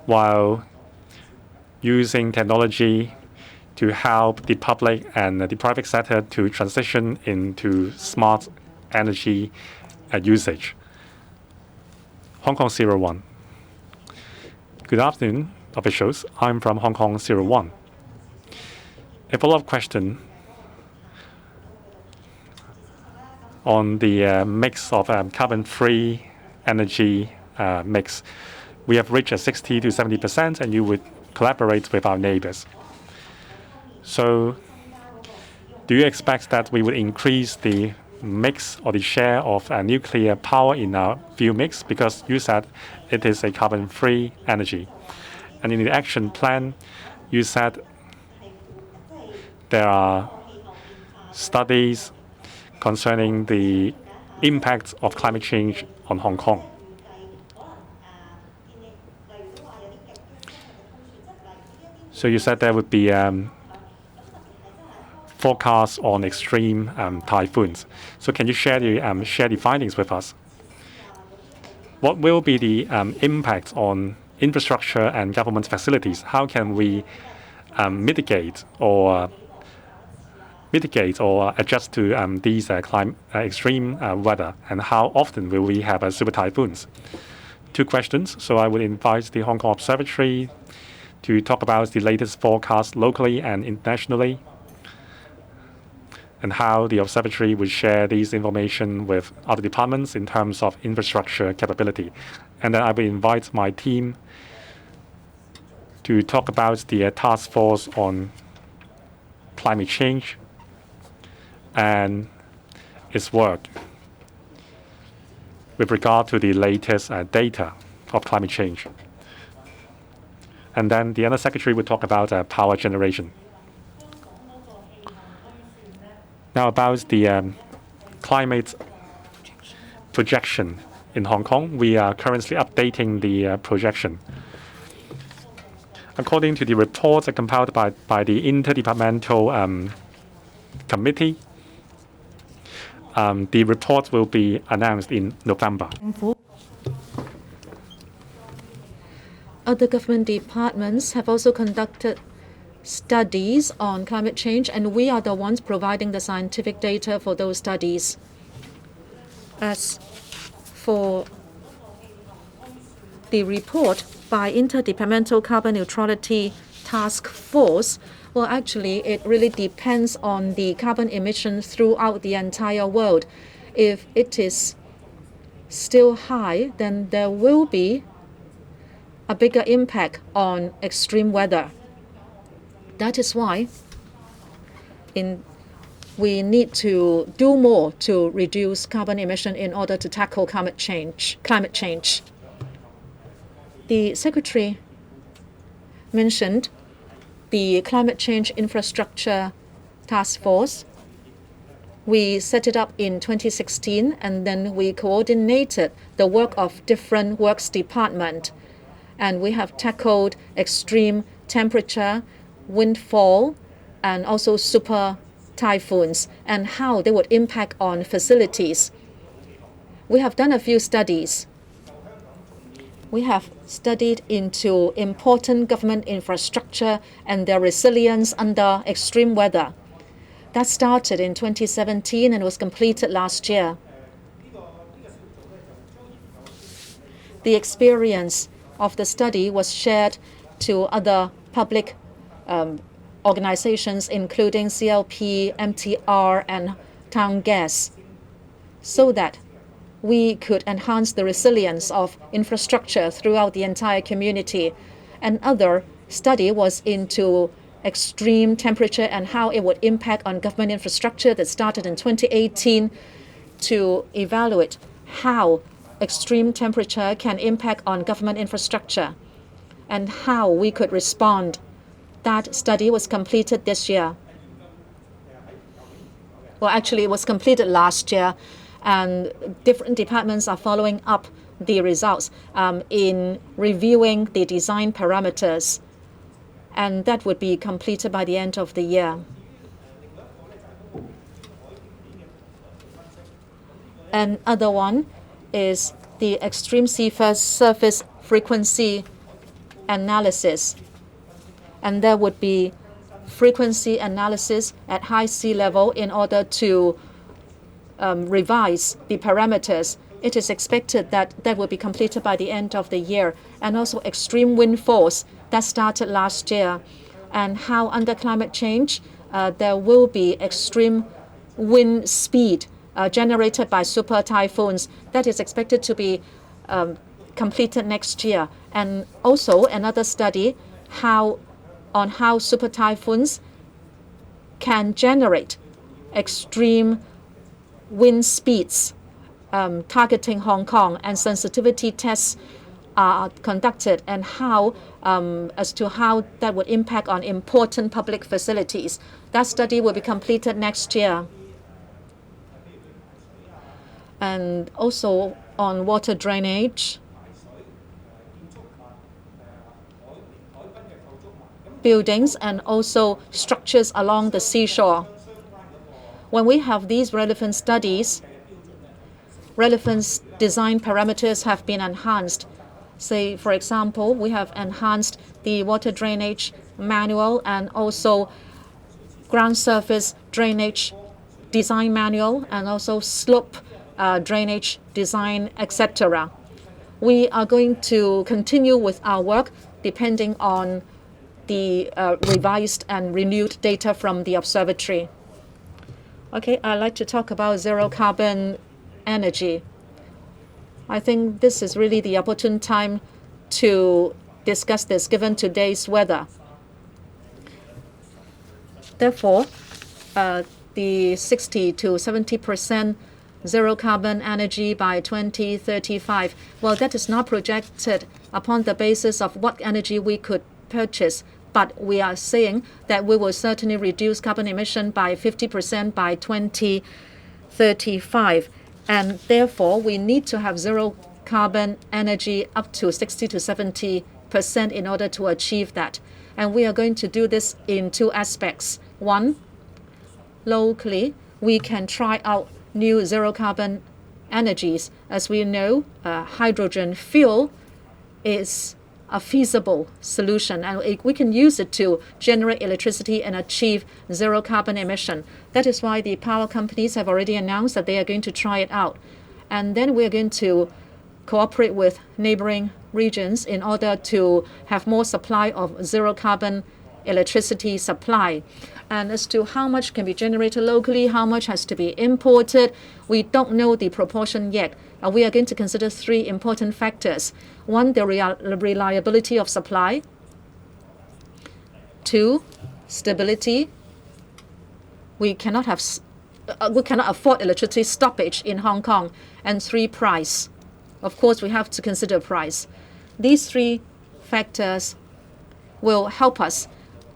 while using technology to help the public and the private sector to transition into smart energy usage. Hong Kong 01. Good afternoon, officials. I'm from Hong Kong 01. A follow-up question on the mix of carbon-free energy mix. We have reached 60 to 70%, and you would collaborate with our neighbors. So do you expect that we would increase the mix or the share of nuclear power in our fuel mix, because you said it is a carbon-free energy? And in the action plan, you said there are studies concerning the impact of climate change on Hong Kong. So you said there would be forecasts on extreme typhoons. So can you share the findings with us? What will be the impact on infrastructure and government facilities? How can we mitigate or adjust to these extreme weather, and how often will we have super typhoons? Two questions. So I would invite the Hong Kong Observatory to talk about the latest forecast locally and internationally, and how the observatory would share these information with other departments in terms of infrastructure capability. And then I will invite my team to talk about the task force on climate change and its work with regard to the latest data of climate change. And then the other secretary will talk about power generation. Now about the climate projection in Hong Kong. We are currently updating the projection. According to the reports compiled by the Interdepartmental Committee, the report will be announced in November. Other government departments have also conducted studies on climate change, and we are the ones providing the scientific data for those studies. As for the report by Interdepartmental Carbon Neutrality Task Force, well, actually, it really depends on the carbon emissions throughout the entire world. If it is still high, then there will be a bigger impact on extreme weather. That is why we need to do more to reduce carbon emission in order to tackle climate change. The Secretary mentioned the Climate Change Infrastructure Task Force. We set it up in 2016, and then we coordinated the work of different works departments. And we have tackled extreme temperature, windfall, and also super typhoons, and how they would impact on facilities. We have done a few studies. We have studied into important government infrastructure and their resilience under extreme weather. That started in 2017 and was completed last year. The experience of the study was shared to other public organizations, including CLP, MTR, and Town Gas, so that we could enhance the resilience of infrastructure throughout the entire community. Another study was into extreme temperature and how it would impact on government infrastructure that started in 2018 to evaluate how extreme temperature can impact on government infrastructure and how we could respond. That study was completed this year. Well, actually, it was completed last year, and different departments are following up the results in reviewing the design parameters, and that would be completed by the end of the year. Another one is the extreme surface frequency analysis, and there would be frequency analysis at high sea level in order to revise the parameters. It is expected that that will be completed by the end of the year. And also extreme wind force that started last year, and how under climate change there will be extreme wind speed generated by super typhoons. That is expected to be completed next year. And also another study on how super typhoons can generate extreme wind speeds targeting Hong Kong, and sensitivity tests are conducted, and how as to how that would impact on important public facilities. That study will be completed next year. And also on water drainage, buildings, and also structures along the seashore. When we have these relevant studies, relevant design parameters have been enhanced. Say, for example, we have enhanced the water drainage manual and also ground surface drainage design manual, and also slope drainage design, etc. We are going to continue with our work depending on the revised and renewed data from the observatory. Okay, I'd like to talk about zero carbon energy. I think this is really the opportune time to discuss this given today's weather. Therefore, the 60 to 70% zero carbon energy by 2035, well, that is not projected upon the basis of what energy we could purchase, but we are saying that we will certainly reduce carbon emission by 50% by 2035. 2035. And therefore, we need to have zero carbon energy up to 60 to 70% in order to achieve that. And we are going to do this in two aspects. One, locally, we can try out new zero carbon energies. As we know, hydrogen fuel is a feasible solution, and we can use it to generate electricity and achieve zero carbon emission. That is why the power companies have already announced that they are going to try it out. And then we are going to cooperate with neighboring regions in order to have more supply of zero carbon electricity supply. And as to how much can be generated locally, how much has to be imported, we don't know the proportion yet. We are going to consider three important factors. One, the reliability of supply. Two, stability. We cannot afford electricity stoppage in Hong Kong. And three, price. Of course, we have to consider price. These three factors will help us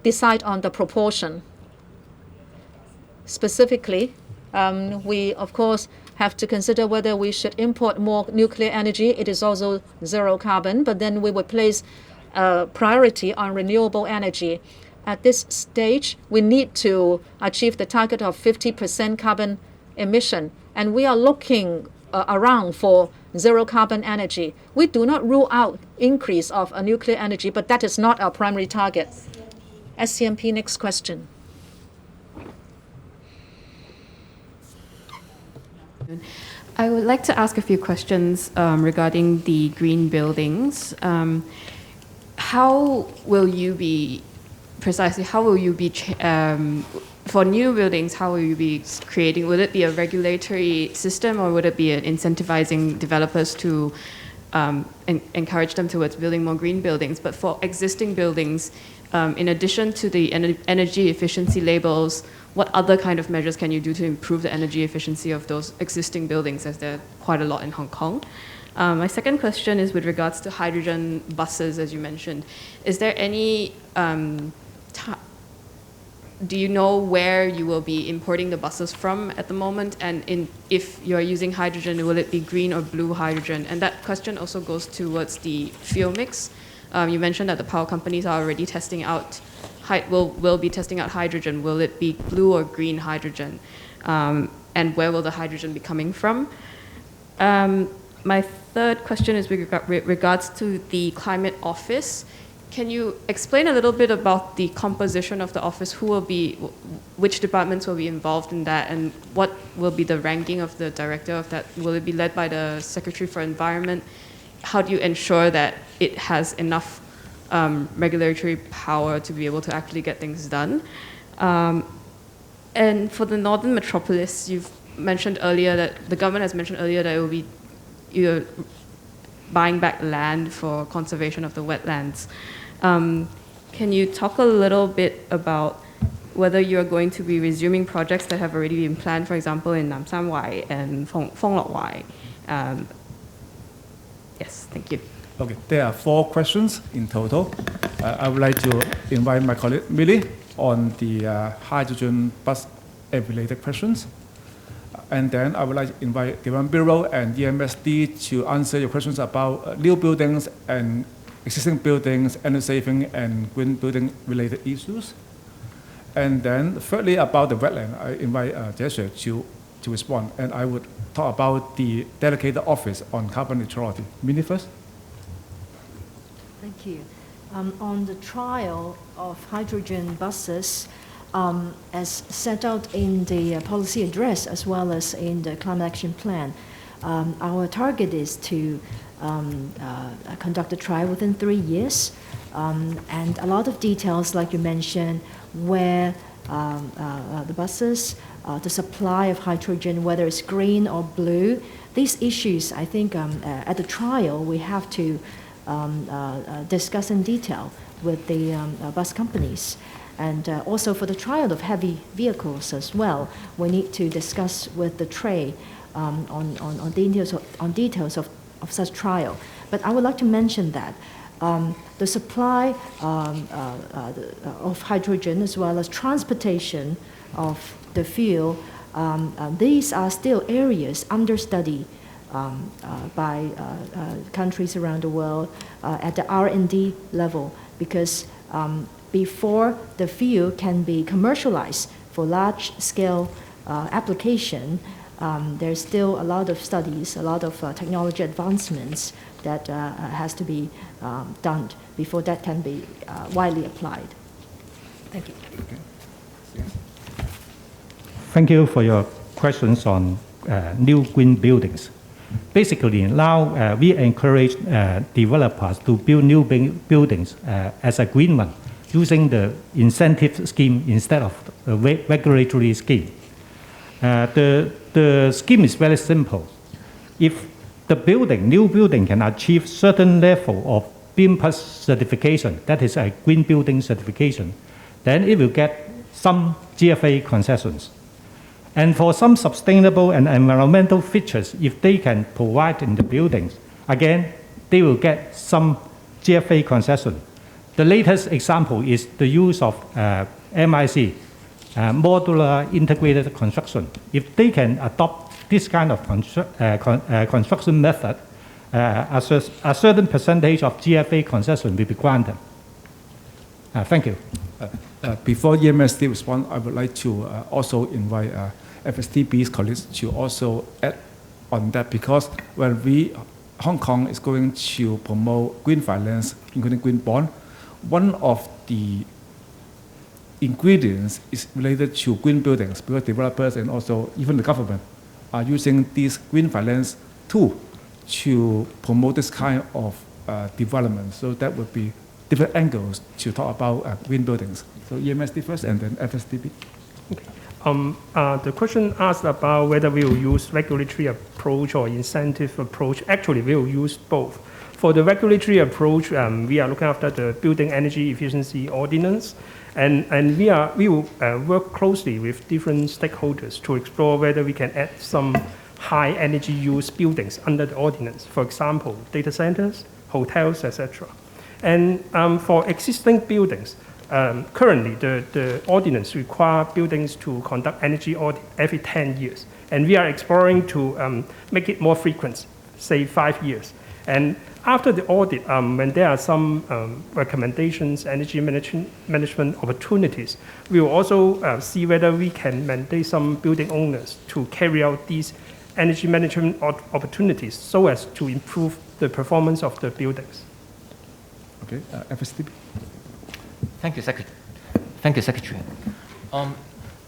decide on the proportion. Specifically, we, of course, have to consider whether we should import more nuclear energy. It is also zero carbon, but then we would place priority on renewable energy. At this stage, we need to achieve the target of 50% carbon emission, and we are looking around for zero carbon energy. We do not rule out increase of nuclear energy, but that is not our primary target. SCMP, next question. I would like to ask a few questions regarding the green buildings. How will you be for new buildings, how will you be creating? Will it be a regulatory system, or would it be incentivizing developers to encourage them towards building more green buildings? But for existing buildings, in addition to the energy efficiency labels, what other kind of measures can you do to improve the energy efficiency of those existing buildings, as there are quite a lot in Hong Kong? My second question is with regards to hydrogen buses, as you mentioned. Is there any, do you know where you will be importing the buses from at the moment? And if you're using hydrogen, will it be green or blue hydrogen? And that question also goes towards the fuel mix. You mentioned that the power companies are already testing out, will be testing out hydrogen. Will it be blue or green hydrogen? And where will the hydrogen be coming from? My third question is with regards to the climate office. Can you explain a little bit about the composition of the office? Which departments will be involved in that, and what will be the ranking of the director of that? Will it be led by the Secretary for Environment? How do you ensure that it has enough regulatory power to be able to actually get things done? And for the Northern Metropolis, you've mentioned earlier that the government has mentioned earlier that it will be buying back land for conservation of the wetlands. Can you talk a little bit about whether you're going to be resuming projects that have already been planned, for example, in Nam San Wai and Fong Lok Wai? Yes, thank you. Okay, there are 4 questions in total. I would like to invite my colleague Millie on the hydrogen bus related questions. And then I would like to invite Development Bureau and EMSD to answer your questions about new buildings and existing buildings, energy saving and green building related issues. And then thirdly, about the wetland, I invite Jessica to respond. And I would talk about the dedicated office on carbon neutrality. Minnie first. Thank you. On the trial of hydrogen buses, as set out in the policy address as well as in the climate action plan, our target is to conduct a trial within 3 years. And a lot of details, like you mentioned, where the buses, the supply of hydrogen, whether it's green or blue, these issues, I think at the trial we have to discuss in detail with the bus companies. And also for the trial of heavy vehicles as well, we need to discuss with the trade on details of such trial. But I would like to mention that the supply of hydrogen as well as transportation of the fuel These are still areas under study by countries around the world at the R&D level, because before the field can be commercialized for large-scale application, there's still a lot of studies, a lot of technology advancements that has to be done before that can be widely applied. Thank you. Okay. Yes. Thank you for your questions on new green buildings. Basically, now we encourage developers to build new buildings as a green one, using the incentive scheme instead of the regulatory scheme. The scheme is very simple. If the new building can achieve certain level of BEAM Plus certification, that is a green building certification, then it will get some GFA concessions. And for some sustainable and environmental features, if they can provide in the buildings, again, they will get some GFA concession. The latest example is the use of MIC, modular integrated construction. If they can adopt this kind of construction method, a certain percentage of GFA concession will be granted. Thank you. Before EMSD respond, I would like to also invite FSTB's colleagues to also add on that, because when Hong Kong is going to promote green finance, including green bond, one of the ingredients is related to green buildings, because developers and also even the government are using this green finance tool to promote this kind of development. So that would be different angles to talk about green buildings. So EMSD first and then FSTB. Okay. The question asked about whether we will use regulatory approach or incentive approach. Actually, we will use both. For the regulatory approach, we are looking after the Building Energy Efficiency Ordinance, and we will work closely with different stakeholders to explore whether we can add some high energy use buildings under the ordinance. For example, data centers, hotels, etc. And for existing buildings, currently, the ordinance requires buildings to conduct energy audit every 10 years. And we are exploring to make it more frequent, say 5 years. And after the audit, when there are some recommendations, energy management opportunities, we will also see whether we can mandate some building owners to carry out these energy management opportunities so as to improve the performance of the buildings. Okay, FSTB. Thank you, Secretary.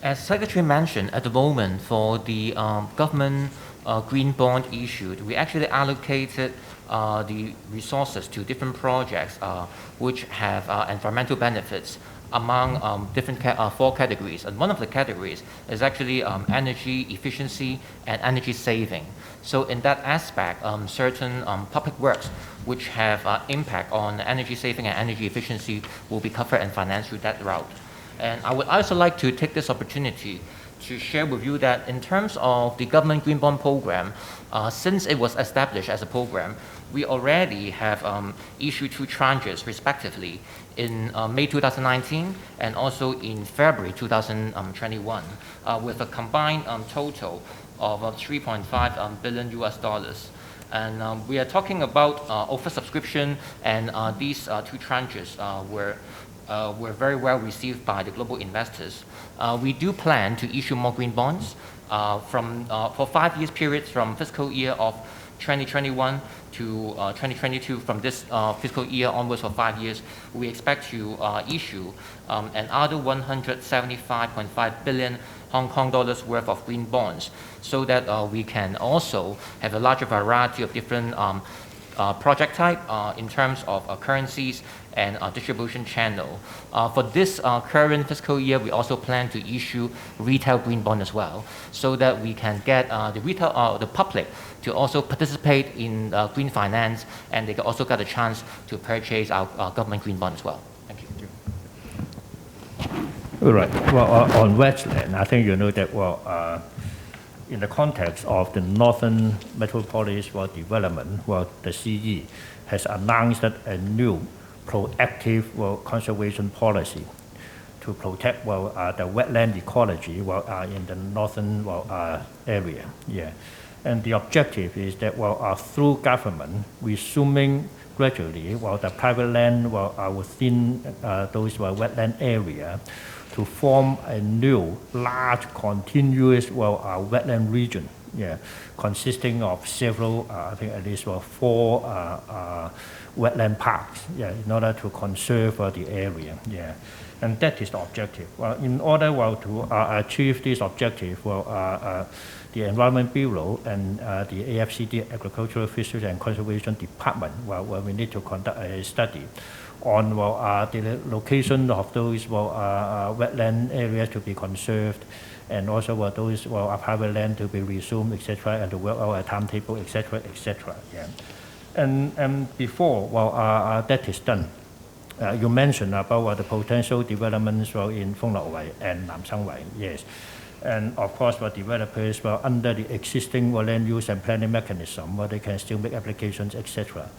As Secretary mentioned, at the moment for the government green bond issued, we actually allocated the resources to different projects which have environmental benefits among different 4 categories. And one of the categories is actually energy efficiency and energy saving. So in that aspect, certain public works which have impact on energy saving and energy efficiency will be covered and financed through that route. And I would also like to take this opportunity to share with you that in terms of the government green bond program, since it was established as a program, we already have issued 2 tranches respectively in May 2019 and also in February 2021 with a combined total of $3.5 billion US. And we are talking about oversubscription, and these 2 tranches were very well received by the global investors. We do plan to issue more green bonds for 5 years periods from fiscal year of 2021 to 2022. From this fiscal year onwards for 5 years, we expect to issue another 175.5 billion Hong Kong dollars worth of green bonds, so that we can also have a larger variety of different project type in terms of currencies and distribution channel. For this current fiscal year, we also plan to issue retail green bond as well, so that we can get the public to also participate in green finance, and they can also get a chance to purchase our government green bond as well. Thank you. All right. Well, on wetland, I think you know that, well, in the context of the Northern Metropolis Development, the CE has announced a new proactive conservation policy to protect the wetland ecology in the northern area. Yeah. And the objective is that through government resuming gradually the private land within those wetland area to form a new large continuous wetland region, yeah, consisting of several I think at least 4 wetland parks, yeah, in order to conserve the area, yeah. And that is the objective. In order to achieve this objective, the Environment Bureau and the AFCD, Agricultural, Fisheries and Conservation Department, we need to conduct a study on the location of those wetland areas to be conserved, and also those private land to be resumed, etc., and to work out a timetable, etc., etc. Yeah. And before that is done, you mentioned about the potential developments in Phong Lok Wai and Nam Sang Wai, yes. And of course, developers under the existing land use and planning mechanism, they can still make applications, etc.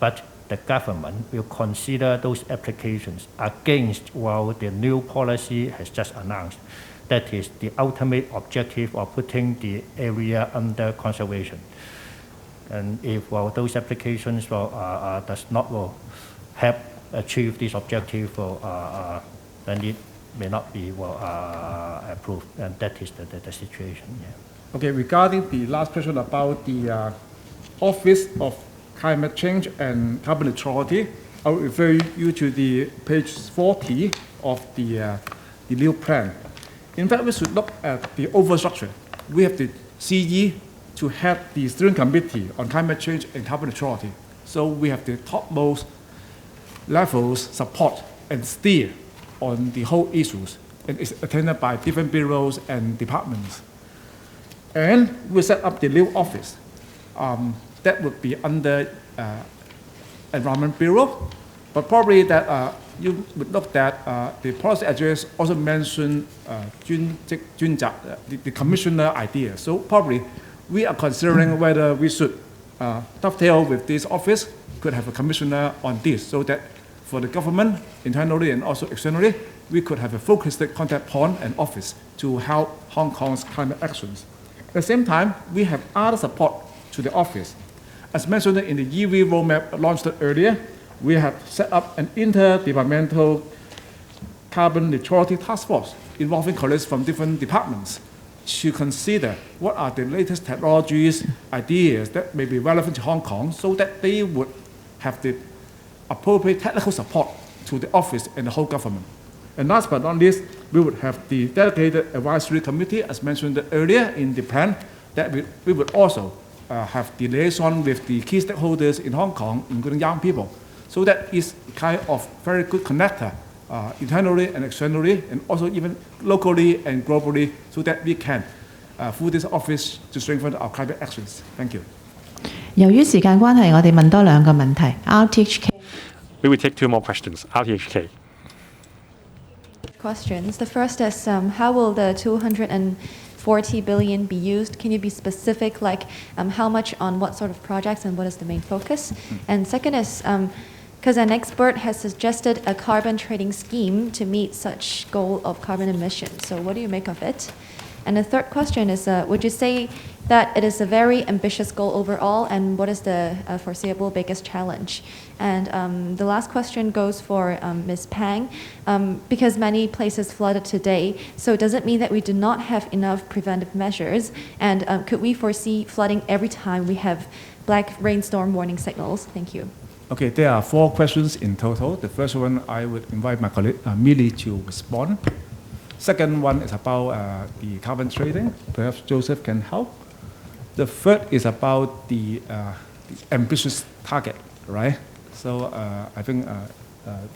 But the government will consider those applications against the new policy has just announced. That is the ultimate objective of putting the area under conservation. And if those applications does not help achieve this objective, then it may not be approved, and that is the situation. Yeah. Okay, regarding the last question about the Office of Climate Change and Carbon Neutrality, I will refer you to the page 40 of the new plan. In fact, we should look at the overall structure. We have the CE to head the steering committee on climate change and carbon neutrality. So we have the topmost levels support and steer on the whole issues, and it's attended by different bureaus and departments. And we set up the new office that would be under Environment Bureau, but probably that you would look at the policy address also mentioned the commissioner idea. So probably we are considering whether we should dovetail with this office, could have a commissioner on this, so that for the government, internally and also externally, we could have a focused contact point and office to help Hong Kong's climate actions. At the same time, we have other support to the office. As mentioned in the EV roadmap launched earlier, we have set up an interdepartmental carbon neutrality task force involving colleagues from different departments to consider what are the latest technologies, ideas that may be relevant to Hong Kong, so that they would have the appropriate technical support to the office and the whole government. And last but not least, we would have the dedicated advisory committee, as mentioned earlier in the plan, that we would also have the liaison with the key stakeholders in Hong Kong, including young people. So that is kind of very good connector internally and externally, and also even locally and globally, so that we can through this office to strengthen our climate actions. Thank you. 由於時間關係，我哋問多2個問題。RTHK. We will take 2 more questions. RTHK. Questions. The first is, how will the 240 billion be used? Can you be specific, like how much on what sort of projects and what is the main focus? And second is, because an expert has suggested a carbon trading scheme to meet such goal of carbon emissions. So what do you make of it? And the third question is, would you say that it is a very ambitious goal overall, and what is the foreseeable biggest challenge? And the last question goes for Ms. Pang, because many places flooded today, so does it mean that we do not have enough preventive measures? And could we foresee flooding every time we have black rainstorm warning signals? Thank you. Okay, there are 4 questions in total. The first one, I would invite my colleague Millie to respond. Second one is about the carbon trading. Perhaps Joseph can help. The third is about the ambitious target, right? So I think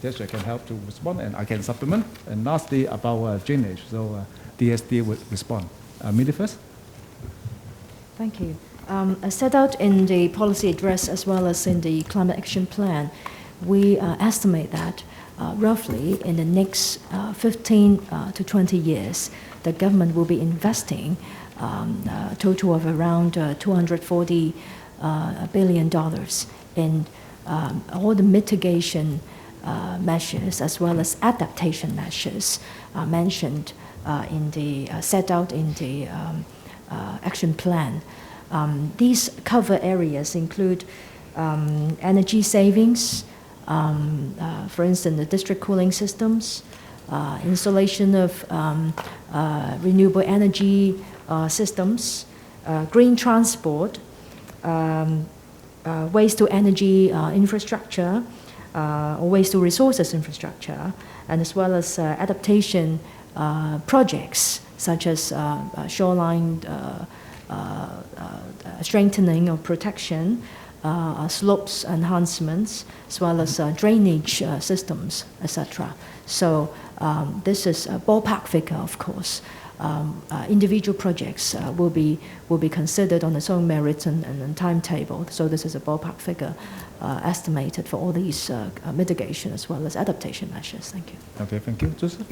Desiree can help to respond, and I can supplement. And lastly, about drainage. So DSD would respond. Millie first. Thank you. As set out in the policy address as well as in the climate action plan, we estimate that roughly in the next 15 to 20 years, the government will be investing a total of around $240 billion in all the mitigation measures as well as adaptation measures mentioned set out in the action plan. These cover areas include energy savings, for instance, the district cooling systems, installation of renewable energy systems, green transport, waste to energy infrastructure, or waste to resources infrastructure, and as well as adaptation projects such as shoreline strengthening or protection, slopes enhancements, as well as drainage systems, etc. So this is a ballpark figure, of course. Individual projects will be considered on its own merits and timetable. So this is a ballpark figure estimated for all these mitigation as well as adaptation measures. Thank you. Okay, thank you. Joseph?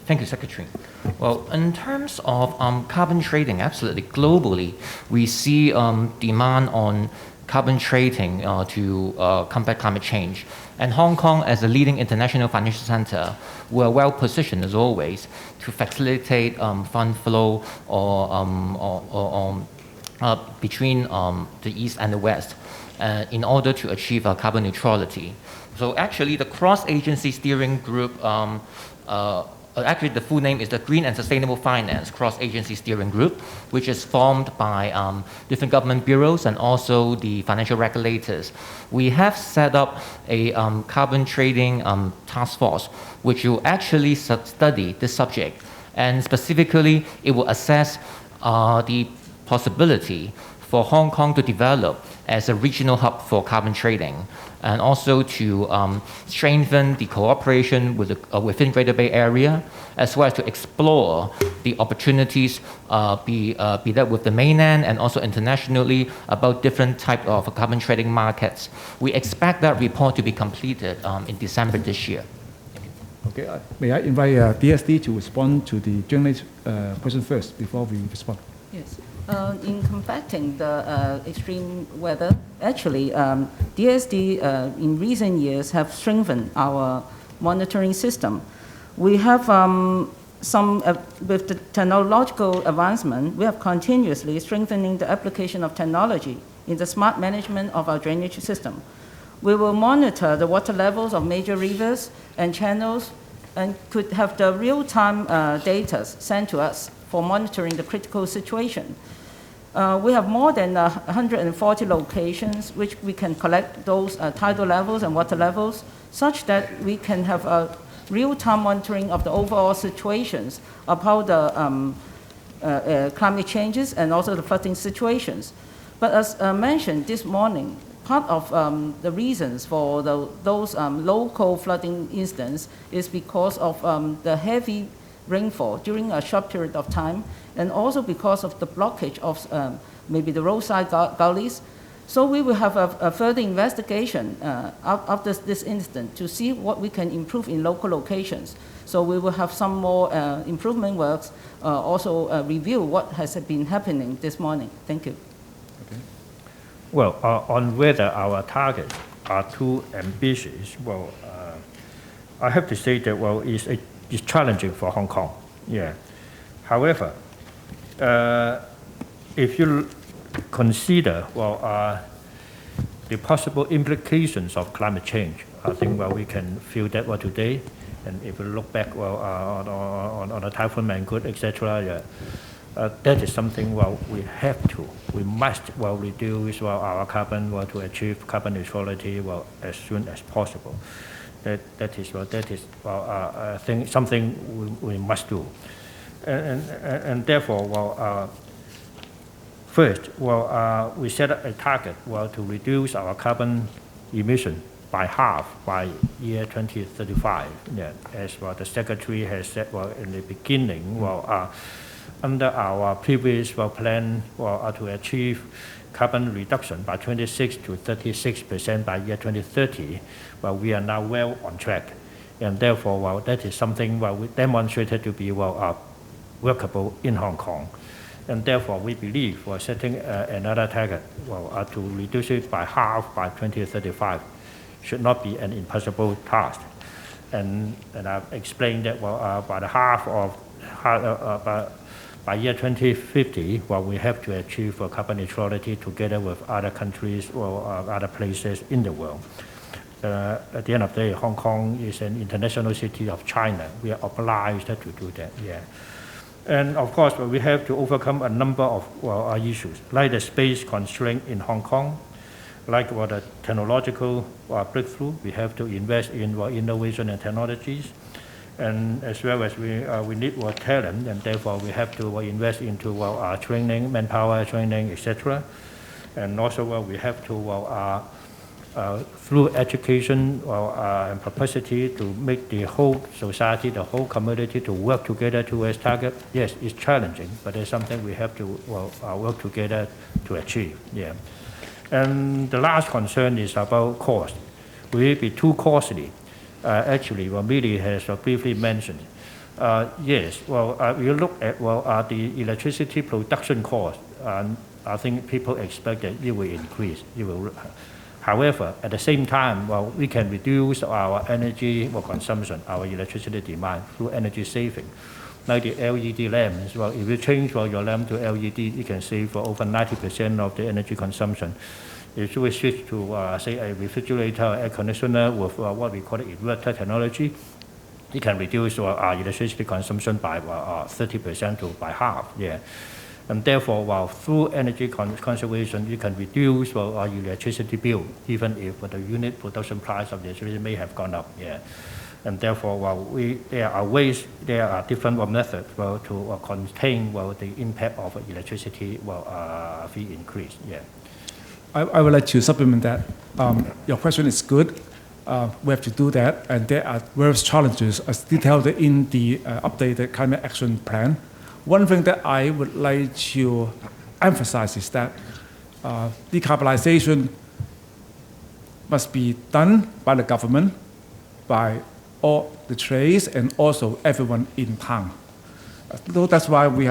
Thank you, Secretary. Well, in terms of carbon trading, absolutely, globally, we see demand on carbon trading to combat climate change. And Hong Kong, as a leading international financial center, we are well positioned, as always, to facilitate fund flow between the East and the West in order to achieve carbon neutrality. So actually, the cross-agency steering group actually, the full name is the Green and Sustainable Finance Cross-Agency Steering Group, which is formed by different government bureaus and also the financial regulators. We have set up a carbon trading task force, which will actually study this subject. And specifically, it will assess the possibility for Hong Kong to develop as a regional hub for carbon trading, and also to strengthen the cooperation within Greater Bay Area, as well as to explore the opportunities, be that with the mainland and also internationally, about different types of carbon trading markets. We expect that report to be completed in December this year. Okay, may I invite DSD to respond to the journalist question first before we respond? Yes. In combating the extreme weather, actually, DSD in recent years have strengthened our monitoring system. We have with the technological advancement, we have continuously strengthening the application of technology in the smart management of our drainage system. We will monitor the water levels of major rivers and channels and could have the real-time data sent to us for monitoring the critical situation. We have more than 140 locations which we can collect those tidal levels and water levels such that we can have a real-time monitoring of the overall situations of how the climate changes and also the flooding situations. But as mentioned this morning, part of the reasons for those local flooding incidents is because of the heavy rainfall during a short period of time, and also because of the blockage of maybe the roadside gullies. So we will have a further investigation after this incident to see what we can improve in local locations. So we will have some more improvement works, also review what has been happening this morning. Thank you. Okay. Well, on whether our targets are too ambitious, well, I have to say that, well, it's challenging for Hong Kong. Yeah. However, if you consider, well, the possible implications of climate change, I think, well, we can feel that well today. And if we look back, well, on the Typhoon Mangkhut, etc., yeah, that is something, well, we must, well, reduce, well, our carbon, well, to achieve carbon neutrality, well, as soon as possible. That is I think something we must do, and therefore, well, first, well, we set up a target, well, to reduce our carbon emission by half by year 2035. Yeah, as well, the Secretary has said, well, in the beginning, well, under our previous, well, plan, well, to achieve carbon reduction by 26 to 36% by year 2030. Well, we are now well on track, and therefore, well, that is something, well, we demonstrated to be, well, workable in Hong Kong, and therefore we believe we're setting another target, well, to reduce it by half by 2035 should not be an impossible task. And I've explained that by the by year 2050, we have to achieve carbon neutrality together with other countries or other places in the world. At the end of the day, Hong Kong is an international city of China. We are obliged to do that. Yeah. And of course, we have to overcome a number of issues, like the space constraint in Hong Kong, like the technological breakthrough. We have to invest in innovation and technologies, and as well as we need talent, and therefore we have to invest into training, manpower training, etc. And also we have to through education and capacity to make the whole society, the whole community to work together towards target. Yes, it's challenging, but it's something we have to work together to achieve. Yeah. And the last concern is about cost. Will it be too costly? Actually, what Millie has briefly mentioned. Yes, we look at the electricity production cost, and I think people expect that it will increase. However, at the same time, we can reduce our energy consumption, our electricity demand through energy saving. Like the LED lamps, if you change your lamp to LED, you can save over 90% of the energy consumption. If we switch to, say, a refrigerator, air conditioner with what we call inverter technology, it can reduce our electricity consumption by 30% to by half. Yeah. And therefore, through energy conservation, you can reduce our electricity bill, even if the unit production price of the electricity may have gone up. Yeah. And therefore, there are ways, there are different methods to contain the impact of electricity fee increase. Yeah. I would like to supplement that. Your question is good. We have to do that, and there are various challenges as detailed in the updated climate action plan. One thing that I would like to emphasize is that decarbonization must be done by the government, by all the trades, and also everyone in town. So that's why we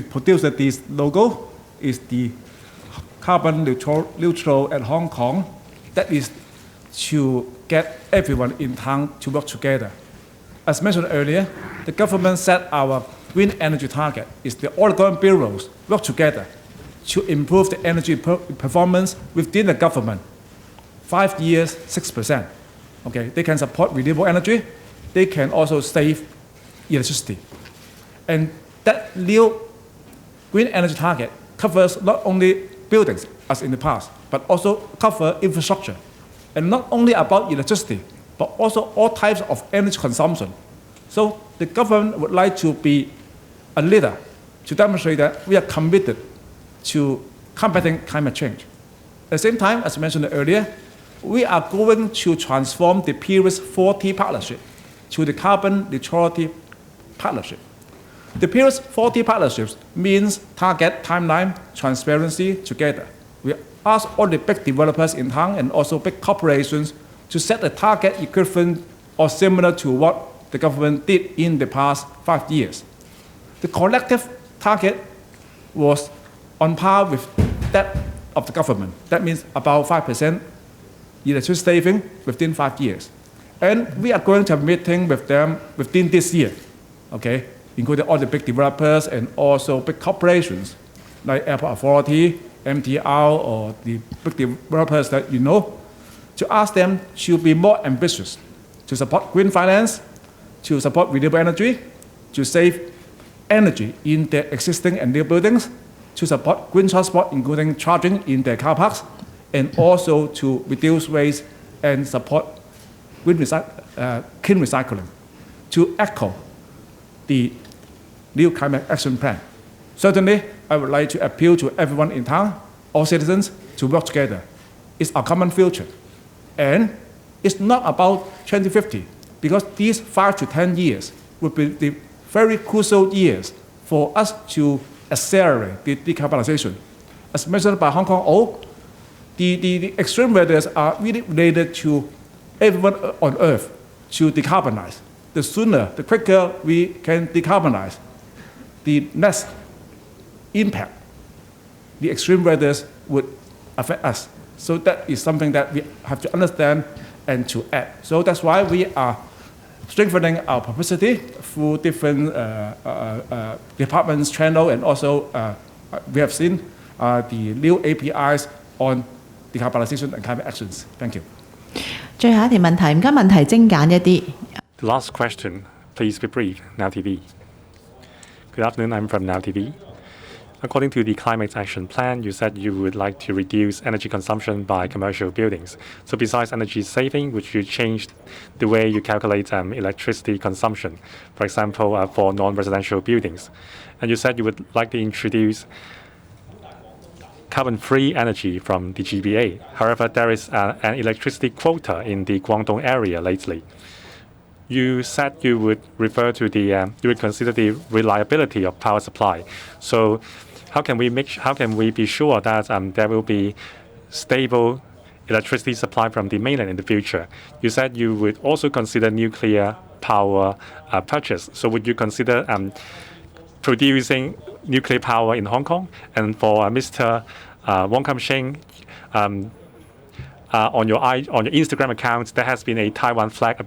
produced this logo. Is the carbon neutral at Hong Kong. That is to get everyone in town to work together. As mentioned earlier, the government set our green energy target is the all government bureaus work together to improve the energy performance within the government. 5 years, 6%. Okay, they can support renewable energy. They can also save electricity. And that new green energy target covers not only buildings as in the past, but also cover infrastructure. And not only about electricity, but also all types of energy consumption. So the government would like to be a leader to demonstrate that we are committed to combating climate change. At the same time, as mentioned earlier, we are going to transform the previous 40 partnership to the carbon neutrality partnership. The previous 40 partnerships means target, timeline, transparency together. We ask all the big developers in town and also big corporations to set a target equivalent or similar to what the government did in the past 5 years. The collective target was on par with that of the government. That means about 5% electricity saving within 5 years. And we are going to have a meeting with them within this year, okay, including all the big developers and also big corporations like Airport Authority, MTR, or the big developers that you know, to ask them to be more ambitious, to support green finance, to support renewable energy, to save energy in their existing and new buildings, to support green transport, including charging in their car parks, and also to reduce waste and support clean recycling, to echo the new climate action plan. Certainly, I would like to appeal to everyone in town, all citizens, to work together. It's our common future. And it's not about 2050, because these 5 to 10 years will be the very crucial years for us to accelerate the decarbonization. As mentioned by Hong Kong O, the extreme weathers are really related to everyone on Earth to decarbonize. The sooner, the quicker we can decarbonize, the less impact the extreme weathers would affect us. So that is something that we have to understand and to add. So that's why we are strengthening our publicity through different departments, channel, and also we have seen the new APIs on decarbonization and climate actions. Thank you. 最後一條問題，唔該問題精簡一啲。The last question, please be brief. Now TV. Good afternoon, I'm from Now TV. According to the Climate Action Plan, you said you would like to reduce energy consumption by commercial buildings. So besides energy saving, would you change the way you calculate electricity consumption, for example, for non-residential buildings? And you said you would like to introduce carbon-free energy from the GBA. However, there is an electricity quota in the Guangdong area lately. You said you would refer to the you would consider the reliability of power supply. So how can we be sure that there will be stable electricity supply from the mainland in the future? You said you would also consider nuclear power purchase. So would you consider producing nuclear power in Hong Kong? And for Mr. Wong Kam Shing, on your Instagram account, there has been a Taiwan flag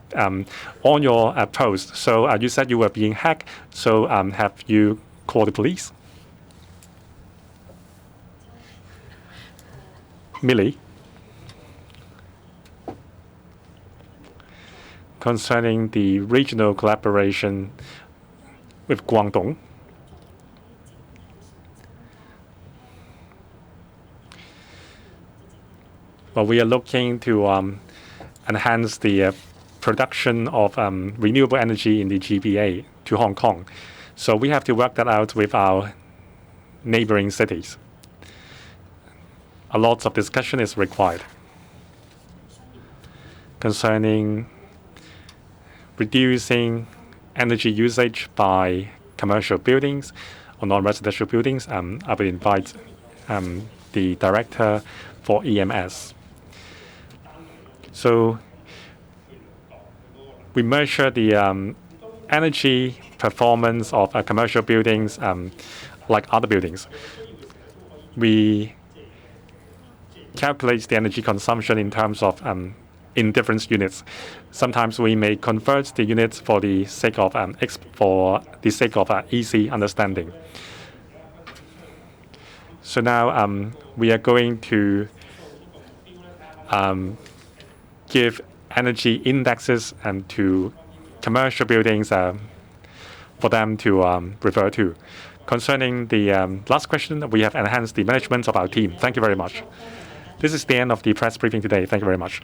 on your post. So you said you were being hacked. So have you called the police? Millie, concerning the regional collaboration with Guangdong. Well, we are looking to enhance the production of renewable energy in the GBA to Hong Kong. So we have to work that out with our neighboring cities. A lot of discussion is required concerning reducing energy usage by commercial buildings or non-residential buildings. I will invite the director for EMS. So we measure the energy performance of commercial buildings like other buildings. We calculate the energy consumption in terms of in different units. Sometimes we may convert the units for the sake of easy understanding. So now we are going to give energy indexes to commercial buildings for them to refer to. Concerning the last question, we have enhanced the management of our team. Thank you very much. This is the end of the press briefing today. Thank you very much.